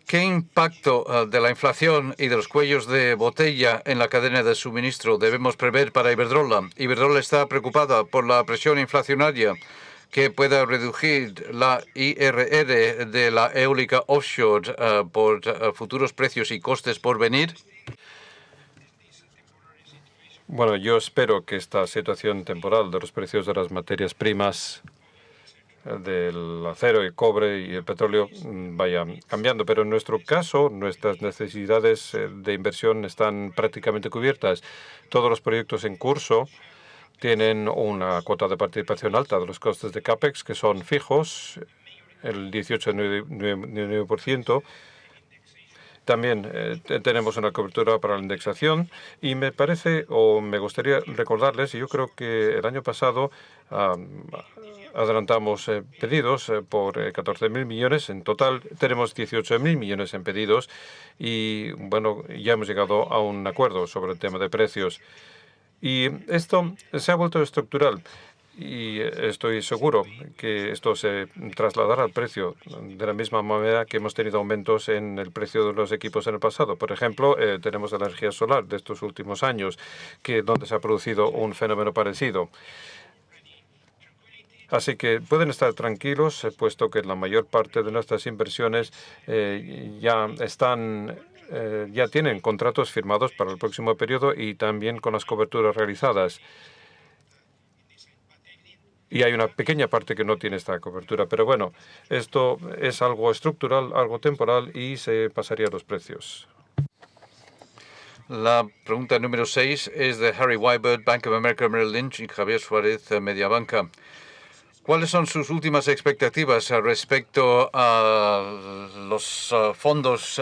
¿Qué impacto de la inflación y de los cuellos de botella en la cadena de suministro debemos prever para Iberdrola? Iberdrola está preocupada por la presión inflacionaria que pueda reducir la IRR de la eólica offshore por futuros precios y costes por venir. Bueno, yo espero que esta situación temporal de los precios de las materias primas del acero, el cobre y el petróleo vaya cambiando. Pero en nuestro caso, nuestras necesidades de inversión están prácticamente cubiertas. Todos los proyectos en curso tienen una cuota de participación alta de los costes de CAPEX, que son fijos, el 18,9%. También tenemos una cobertura para la indexación y me parece, o me gustaría recordarles, y yo creo que el año pasado adelantamos pedidos por 14.000 millones. En total tenemos 18.000 millones en pedidos y, bueno, ya hemos llegado a un acuerdo sobre el tema de precios. Y esto se ha vuelto estructural. Y estoy seguro que esto se trasladará al precio de la misma manera que hemos tenido aumentos en el precio de los equipos en el pasado. Por ejemplo, tenemos la energía solar de estos últimos años, donde se ha producido un fenómeno parecido. Así que pueden estar tranquilos, puesto que la mayor parte de nuestras inversiones ya tienen contratos firmados para el próximo periodo y también con las coberturas realizadas. Y hay una pequeña parte que no tiene esta cobertura. Pero bueno, esto es algo estructural, algo temporal y se pasaría a los precios. La pregunta número 6 es de Harry Wyburd, Bank of America Merrill Lynch, y Javier Suárez, Mediabanca. ¿Cuáles son sus últimas expectativas respecto a los fondos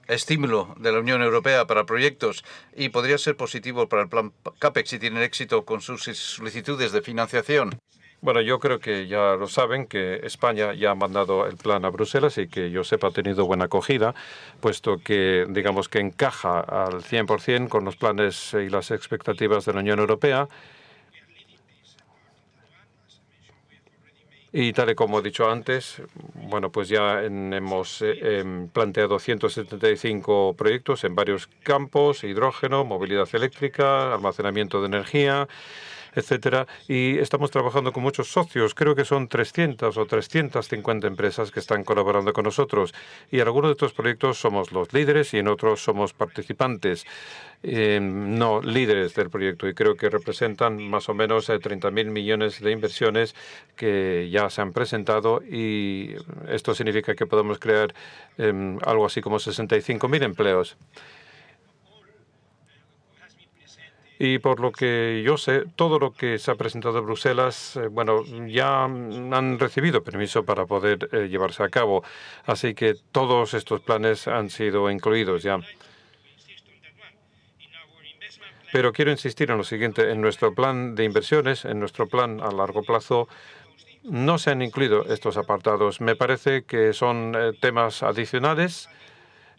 estímulo de la Unión Europea para proyectos? Y podría ser positivo para el plan CAPEX si tienen éxito con sus solicitudes de financiación. Bueno, yo creo que ya lo saben, que España ya ha mandado el plan a Bruselas y que yo sepa ha tenido buena acogida, puesto que, digamos, que encaja al 100% con los planes y las expectativas de la Unión Europea. Y tal y como he dicho antes, bueno, pues ya hemos planteado 175 proyectos en varios campos: hidrógeno, movilidad eléctrica, almacenamiento de energía, etcétera. Y estamos trabajando con muchos socios. Creo que son 300 o 350 empresas que están colaborando con nosotros. Y en algunos de estos proyectos somos los líderes y en otros somos participantes, no líderes del proyecto. Y creo que representan más o menos 30.000 millones de inversiones que ya se han presentado. Y esto significa que podemos crear algo así como 65.000 empleos. Y por lo que yo sé, todo lo que se ha presentado en Bruselas, bueno, ya han recibido permiso para poder llevarse a cabo. Así que todos estos planes han sido incluidos ya. Pero quiero insistir en lo siguiente. En nuestro plan de inversiones, en nuestro plan a largo plazo, no se han incluido estos apartados. Me parece que son temas adicionales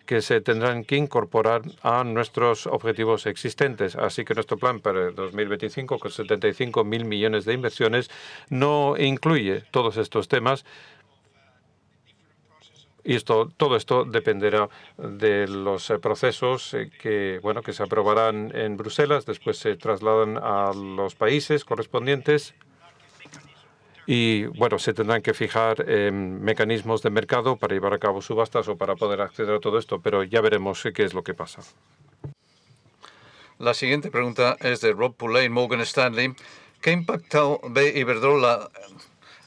que se tendrán que incorporar a nuestros objetivos existentes. Así que nuestro plan para el 2025, con 75.000 millones de inversiones, no incluye todos estos temas. Y todo esto dependerá de los procesos que se aprobarán en Bruselas, después se trasladan a los países correspondientes. y bueno, se tendrán que fijar mecanismos de mercado para llevar a cabo subastas o para poder acceder a todo esto, pero ya veremos qué es lo que pasa. La siguiente pregunta es de Rob Pulleyn, Morgan Stanley. ¿Qué impacto ve Iberdrola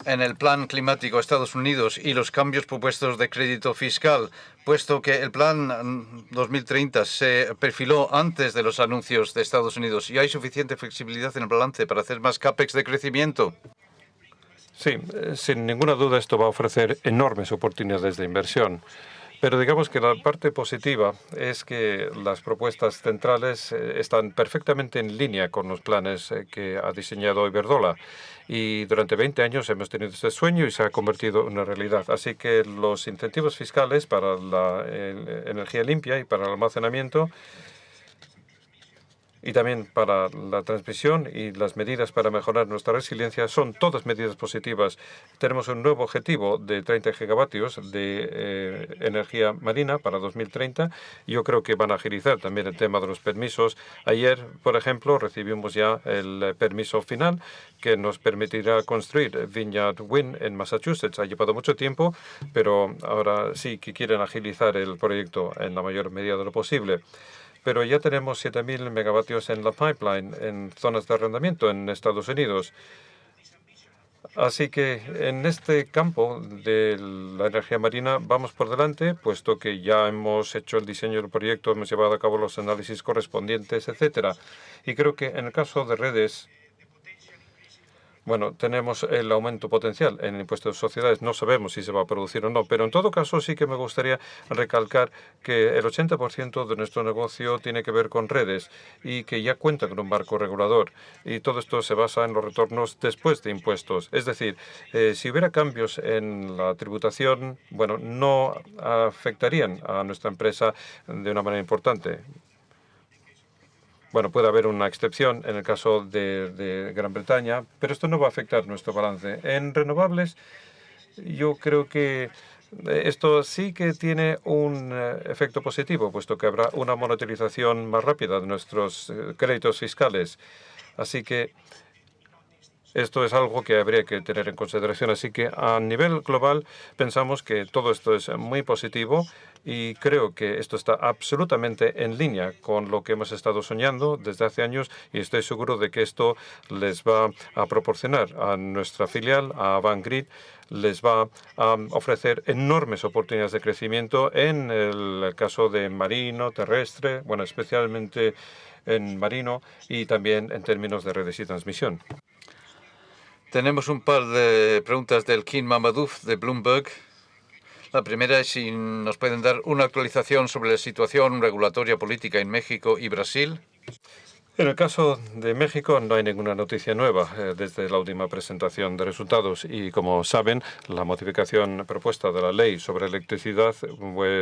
en el plan climático de Estados Unidos y los cambios propuestos de crédito fiscal, puesto que el plan 2030 se perfiló antes de los anuncios de Estados Unidos y hay suficiente flexibilidad en el balance para hacer más CAPEX de crecimiento? Sí, sin ninguna duda esto va a ofrecer enormes oportunidades de inversión. Pero digamos que la parte positiva es que las propuestas centrales están perfectamente en línea con los planes que ha diseñado Iberdrola. Y durante 20 años hemos tenido este sueño y se ha convertido en una realidad. Así que los incentivos fiscales para la energía limpia y para el almacenamiento y también para la transmisión y las medidas para mejorar nuestra resiliencia son todas medidas positivas. Tenemos un nuevo objetivo de 30 gigavatios de energía marina para 2030. Yo creo que van a agilizar también el tema de los permisos. Ayer, por ejemplo, recibimos ya el permiso final que nos permitirá construir Vineyard Wind en Massachusetts. Ha llevado mucho tiempo, pero ahora sí que quieren agilizar el proyecto en la mayor medida de lo posible. Pero ya tenemos 7.000 megavatios en la pipeline, en zonas de arrendamiento en Estados Unidos. Así que en este campo de la energía marina vamos por delante, puesto que ya hemos hecho el diseño del proyecto, hemos llevado a cabo los análisis correspondientes, etcétera. Y creo que en el caso de redes, bueno, tenemos el aumento potencial en el impuesto de sociedades. No sabemos si se va a producir o no, pero en todo caso sí que me gustaría recalcar que el 80% de nuestro negocio tiene que ver con redes y que ya cuenta con un marco regulador. Y todo esto se basa en los retornos después de impuestos. Es decir, si hubiera cambios en la tributación, bueno, no afectarían a nuestra empresa de una manera importante. Bueno, puede haber una excepción en el caso de Gran Bretaña, pero esto no va a afectar nuestro balance. En renovables, yo creo que esto sí que tiene un efecto positivo, puesto que habrá una monetización más rápida de nuestros créditos fiscales. Así que esto es algo que habría que tener en consideración. Así que a nivel global pensamos que todo esto es muy positivo y creo que esto está absolutamente en línea con lo que hemos estado soñando desde hace años y estoy seguro de que esto les va a proporcionar a nuestra filial, a Avangrid, les va a ofrecer enormes oportunidades de crecimiento en el caso de marino, terrestre, bueno, especialmente en marino y también en términos de redes y transmisión. Tenemos un par de preguntas del King Mamadouf de Bloomberg. La primera es si nos pueden dar una actualización sobre la situación regulatoria política en México y Brasil. En el caso de México no hay ninguna noticia nueva desde la última presentación de resultados y, como saben, la modificación propuesta de la ley sobre electricidad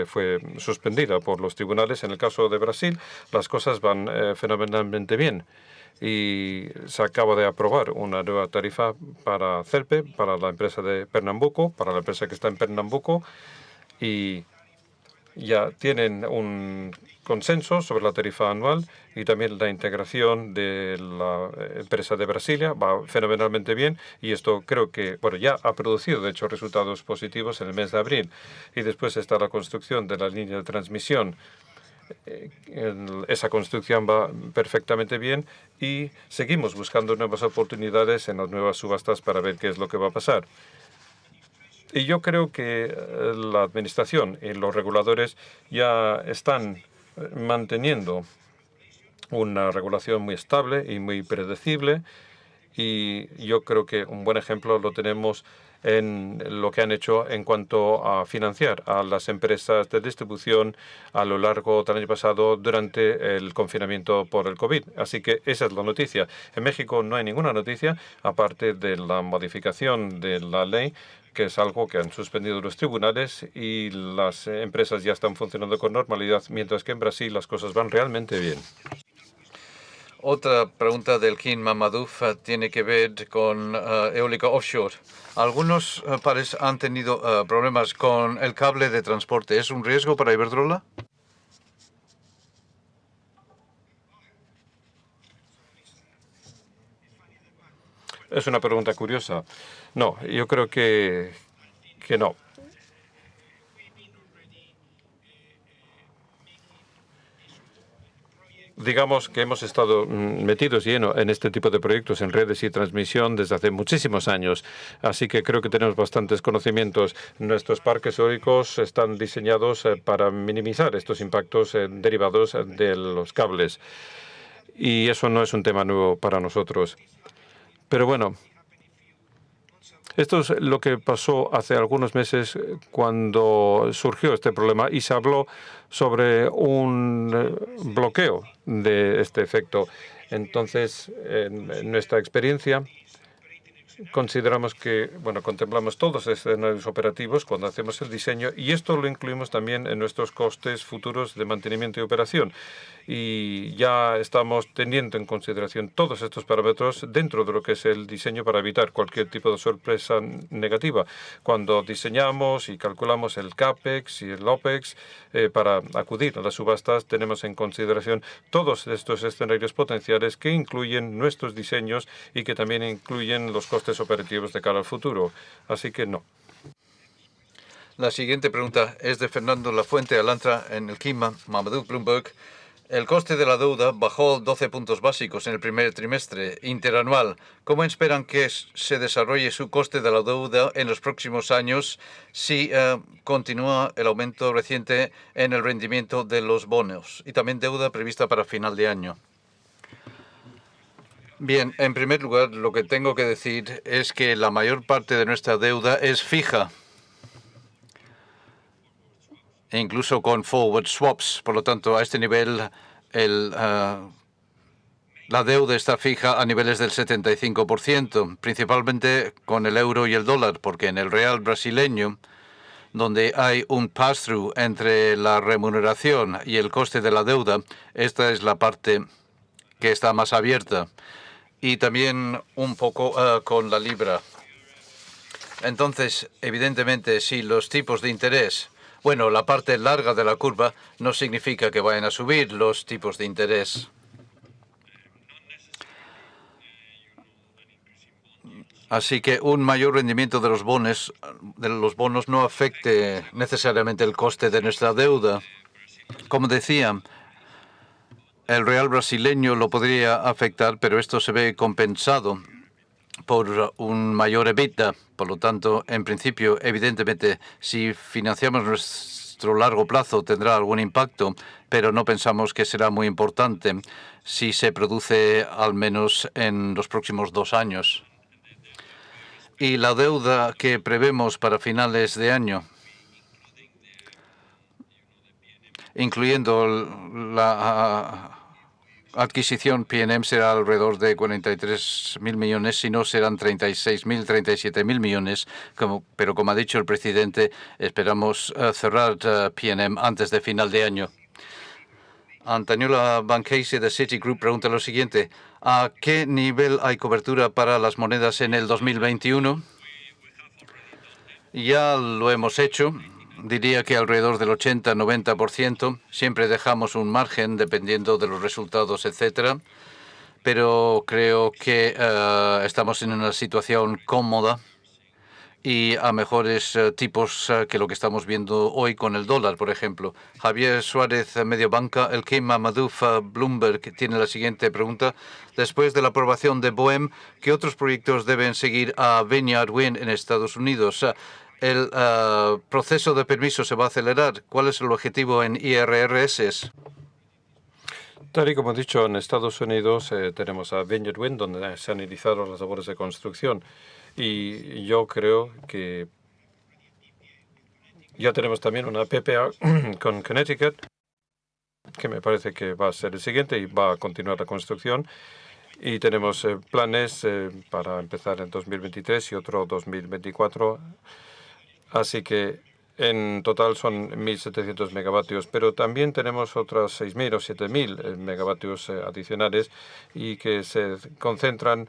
fue suspendida por los tribunales. En el caso de Brasil, las cosas van fenomenalmente bien y se acaba de aprobar una nueva tarifa para CELPE, para la empresa de Pernambuco, para la empresa que está en Pernambuco, y ya tienen un consenso sobre la tarifa anual y también la integración de la empresa de Brasilia va fenomenalmente bien y esto creo que, bueno, ya ha producido de hecho resultados positivos en el mes de abril. Y después está la construcción de la línea de transmisión. Esa construcción va perfectamente bien y seguimos buscando nuevas oportunidades en las nuevas subastas para ver qué es lo que va a pasar. Y yo creo que la Administración y los reguladores ya están manteniendo una regulación muy estable y muy predecible y yo creo que un buen ejemplo lo tenemos en lo que han hecho en cuanto a financiar a las empresas de distribución a lo largo del año pasado durante el confinamiento por el COVID. Así que esa es la noticia. En México no hay ninguna noticia, aparte de la modificación de la ley, que es algo que han suspendido los tribunales y las empresas ya están funcionando con normalidad, mientras que en Brasil las cosas van realmente bien. Otra pregunta del King Mamadouf tiene que ver con eólica offshore. Algunos pares han tenido problemas con el cable de transporte. ¿Es un riesgo para Iberdrola? Es una pregunta curiosa. No, yo creo que no. Digamos que hemos estado metidos lleno en este tipo de proyectos en redes y transmisión desde hace muchísimos años, así que creo que tenemos bastantes conocimientos. Nuestros parques eólicos están diseñados para minimizar estos impactos derivados de los cables, y eso no es un tema nuevo para nosotros. Pero bueno, esto es lo que pasó hace algunos meses cuando surgió este problema y se habló sobre un bloqueo de este efecto. Entonces, en nuestra experiencia, consideramos que, bueno, contemplamos todos los escenarios operativos cuando hacemos el diseño, y esto lo incluimos también en nuestros costes futuros de mantenimiento y operación. Y ya estamos teniendo en consideración todos estos parámetros dentro de lo que es el diseño para evitar cualquier tipo de sorpresa negativa. Cuando diseñamos y calculamos el CAPEX y el OPEX para acudir a las subastas, tenemos en consideración todos estos escenarios potenciales que incluyen nuestros diseños y que también incluyen los costes operativos de cara al futuro. Así que no. La siguiente pregunta es de Fernando Lafuente Alantra en el KIMA, Mamadou Bloomberg. El coste de la deuda bajó 12 puntos básicos en el primer trimestre interanual. ¿Cómo esperan que se desarrolle su coste de la deuda en los próximos años si continúa el aumento reciente en el rendimiento de los bonos? Y también deuda prevista para final de año. Bien, en primer lugar, lo que tengo que decir es que la mayor parte de nuestra deuda es fija, e incluso con forward swaps. Por lo tanto, a este nivel, la deuda está fija a niveles del 75%, principalmente con el euro y el dólar, porque en el real brasileño, donde hay un pass-through entre la remuneración y el coste de la deuda, esta es la parte que está más abierta. Y también un poco con la libra. Entonces, evidentemente, si los tipos de interés, bueno, la parte larga de la curva no significa que vayan a subir los tipos de interés. Así que un mayor rendimiento de los bonos no afecte necesariamente el coste de nuestra deuda. Como decía, el real brasileño lo podría afectar, pero esto se ve compensado por un mayor EBITDA. Por lo tanto, en principio, evidentemente, si financiamos nuestro largo plazo tendrá algún impacto, pero no pensamos que será muy importante si se produce al menos en los próximos 2 años. Y la deuda que prevemos para finales de año, incluyendo la adquisición PNM, será alrededor de 43.000 millones, si no serán 36.000, 37.000 millones. Pero como ha dicho el presidente, esperamos cerrar PNM antes de final de año. Antoniola Banchese de Citigroup pregunta lo siguiente: ¿a qué nivel hay cobertura para las monedas en el 2021? Ya lo hemos hecho. Diría que alrededor del 80-90%. Siempre dejamos un margen dependiendo de los resultados, etcétera. Pero creo que estamos en una situación cómoda y a mejores tipos que lo que estamos viendo hoy con el dólar, por ejemplo. Javier Suárez, Mediobanca, el KIMA Madouf Bloomberg, tiene la siguiente pregunta. Después de la aprobación de BOEM, ¿qué otros proyectos deben seguir a Vineyard Wind en Estados Unidos? ¿El proceso de permiso se va a acelerar? ¿Cuál es el objetivo en IRRS? Tal y como he dicho, en Estados Unidos tenemos a Vineyard Wind, donde se han iniciado las labores de construcción. Y yo creo que ya tenemos también una PPA con Connecticut, que me parece que va a ser el siguiente y va a continuar la construcción. Y tenemos planes para empezar en 2023 y otro 2024. Así que en total son 1.700 megavatios, pero también tenemos otras 6.000 o 7.000 megavatios adicionales y que se concentran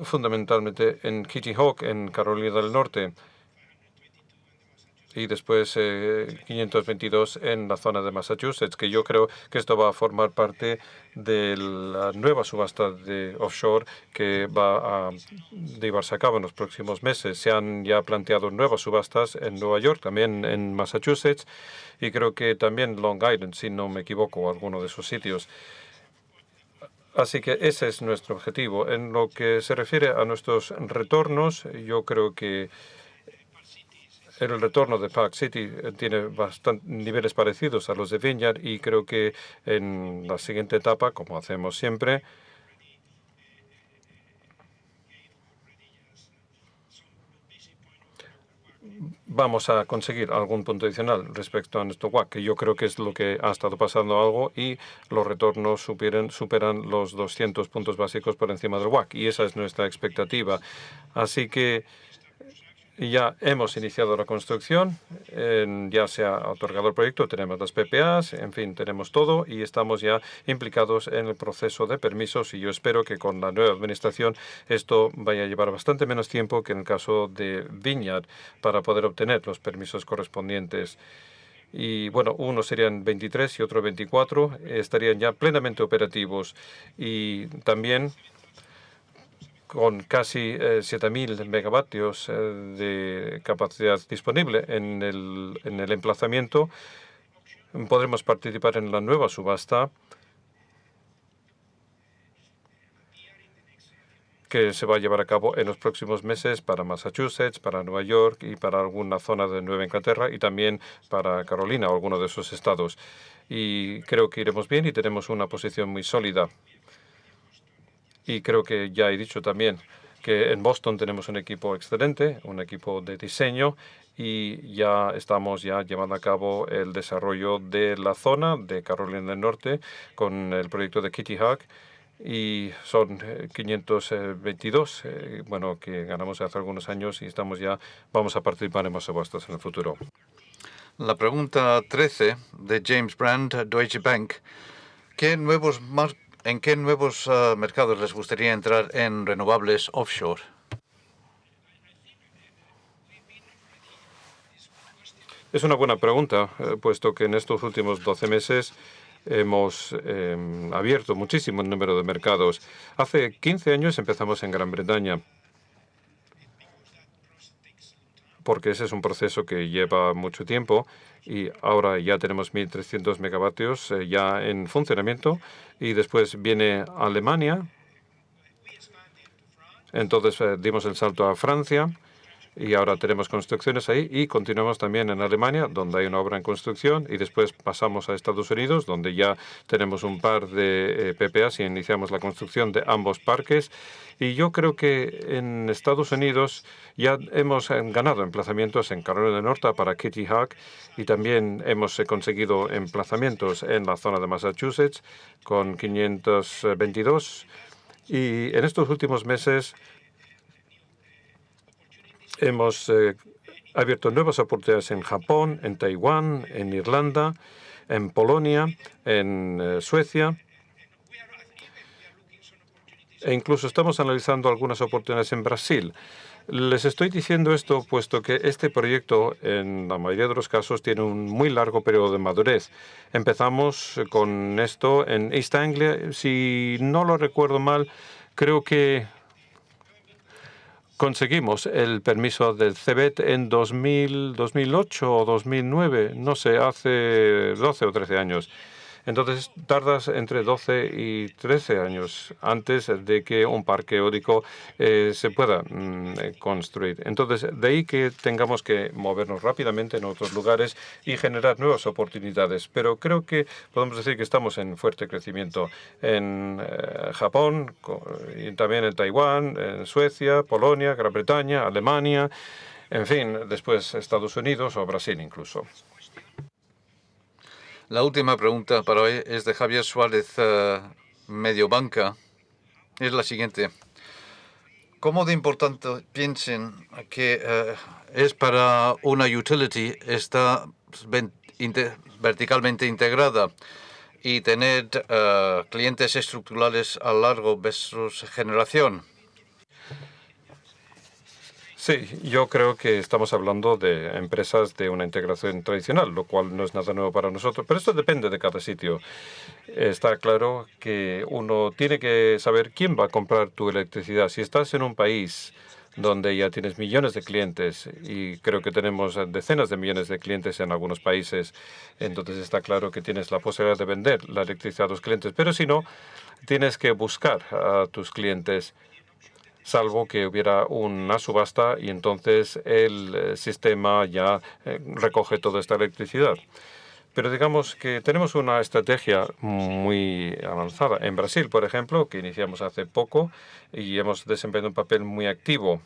fundamentalmente en Kitty Hawk, en Carolina del Norte. y después 522 en la zona de Massachusetts, que yo creo que esto va a formar parte de la nueva subasta de offshore que va a llevarse a cabo en los próximos meses. Se han ya planteado nuevas subastas en Nueva York, también en Massachusetts, y creo que también Long Island, si no me equivoco, alguno de esos sitios. Así que ese es nuestro objetivo. En lo que se refiere a nuestros retornos, yo creo que el retorno de Park City tiene niveles parecidos a los de Vineyard, y creo que en la siguiente etapa, como hacemos siempre, vamos a conseguir algún punto adicional respecto a nuestro WACC, que yo creo que es lo que ha estado pasando algo, y los retornos superan los 200 puntos básicos por encima del WACC, y esa es nuestra expectativa. Así que ya hemos iniciado la construcción, ya se ha otorgado el proyecto, tenemos las PPAs, en fin, tenemos todo y estamos ya implicados en el proceso de permisos, y yo espero que con la nueva administración esto vaya a llevar bastante menos tiempo que en el caso de Vineyard para poder obtener los permisos correspondientes. Y bueno, unos serían 23 y otros 24, estarían ya plenamente operativos, y también con casi 7.000 megavatios de capacidad disponible en el emplazamiento, podremos participar en la nueva subasta que se va a llevar a cabo en los próximos meses para Massachusetts, para Nueva York y para alguna zona de Nueva Inglaterra, y también para Carolina o alguno de esos estados. Y creo que iremos bien y tenemos una posición muy sólida. Y creo que ya he dicho también que en Boston tenemos un equipo excelente, un equipo de diseño, y ya estamos llevando a cabo el desarrollo de la zona de Carolina del Norte con el proyecto de Kitty Hawk, y son 522, bueno, que ganamos hace algunos años, y vamos a participar en más subastas en el futuro. La pregunta 13 de James Brand, Deutsche Bank. ¿En qué nuevos mercados les gustaría entrar en renovables offshore? Es una buena pregunta, puesto que en estos últimos 12 meses hemos abierto muchísimo el número de mercados. Hace 15 años empezamos en Gran Bretaña, porque ese es un proceso que lleva mucho tiempo, y ahora ya tenemos 1.300 megavatios ya en funcionamiento, y después viene Alemania. Entonces dimos el salto a Francia, y ahora tenemos construcciones ahí, y continuamos también en Alemania, donde hay una obra en construcción, y después pasamos a Estados Unidos, donde ya tenemos un par de PPAs y iniciamos la construcción de ambos parques. Y yo creo que en Estados Unidos ya hemos ganado emplazamientos en Carolina del Norte para Kitty Hawk, y también hemos conseguido emplazamientos en la zona de Massachusetts con 522. Y en estos últimos meses hemos abierto nuevas oportunidades en Japón, en Taiwán, en Irlanda, en Polonia, en Suecia, e incluso estamos analizando algunas oportunidades en Brasil. Les estoy diciendo esto puesto que este proyecto, en la mayoría de los casos, tiene un muy largo periodo de madurez. Empezamos con esto en East Anglia. Si no lo recuerdo mal, creo que conseguimos el permiso del CEBET en 2008 o 2009, no sé, hace 12 o 13 años. Entonces, tardas entre 12 y 13 años antes de que un parque eólico se pueda construir. Entonces, de ahí que tengamos que movernos rápidamente en otros lugares y generar nuevas oportunidades. Pero creo que podemos decir que estamos en fuerte crecimiento en Japón, y también en Taiwán, en Suecia, Polonia, Gran Bretaña, Alemania, en fin, después Estados Unidos o Brasil incluso. La última pregunta para hoy es de Javier Suárez, Mediobanca. Es la siguiente. ¿Cómo de importante piensen que es para una utility estar verticalmente integrada y tener clientes estructurales a largo versus generación? Sí, yo creo que estamos hablando de empresas de una integración tradicional, lo cual no es nada nuevo para nosotros, pero esto depende de cada sitio. Está claro que uno tiene que saber quién va a comprar tu electricidad. Si estás en un país donde ya tienes millones de clientes, y creo que tenemos decenas de millones de clientes en algunos países, entonces está claro que tienes la posibilidad de vender la electricidad a los clientes. Pero si no, tienes que buscar a tus clientes, salvo que hubiera una subasta y entonces el sistema ya recoge toda esta electricidad. Pero digamos que tenemos una estrategia muy avanzada. En Brasil, por ejemplo, que iniciamos hace poco y hemos desempeñado un papel muy activo.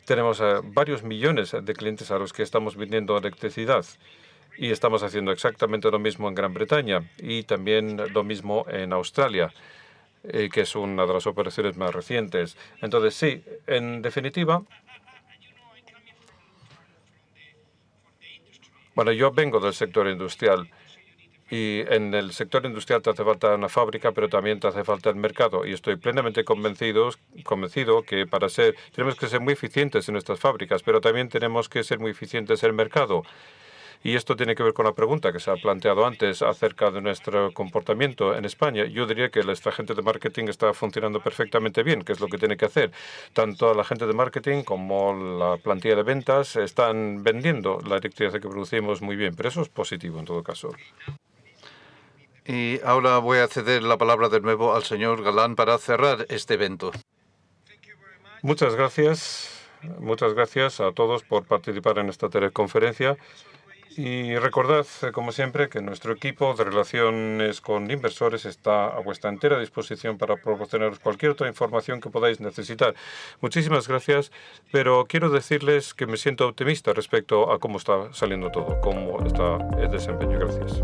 Tenemos varios millones de clientes a los que estamos vendiendo electricidad. Y estamos haciendo exactamente lo mismo en Gran Bretaña y también lo mismo en Australia, que es una de las operaciones más recientes. Entonces, sí, en definitiva, bueno, yo vengo del sector industrial y en el sector industrial te hace falta una fábrica, pero también te hace falta el mercado. Y estoy plenamente convencido que tenemos que ser muy eficientes en nuestras fábricas, pero también tenemos que ser muy eficientes en el mercado. Y esto tiene que ver con la pregunta que se ha planteado antes acerca de nuestro comportamiento en España. Yo diría que nuestra gente de marketing está funcionando perfectamente bien, que es lo que tiene que hacer. Tanto la gente de marketing como la plantilla de ventas están vendiendo la electricidad que producimos muy bien, pero eso es positivo en todo caso. Y ahora voy a ceder la palabra de nuevo al señor Galán para cerrar este evento. Muchas gracias. Muchas gracias a todos por participar en esta teleconferencia. Y recordad, como siempre, que nuestro equipo de relaciones con inversores está a vuestra entera disposición para proporcionaros cualquier otra información que podáis necesitar. Muchísimas gracias, pero quiero decirles que me siento optimista respecto a cómo está saliendo todo, cómo está el desempeño. Gracias.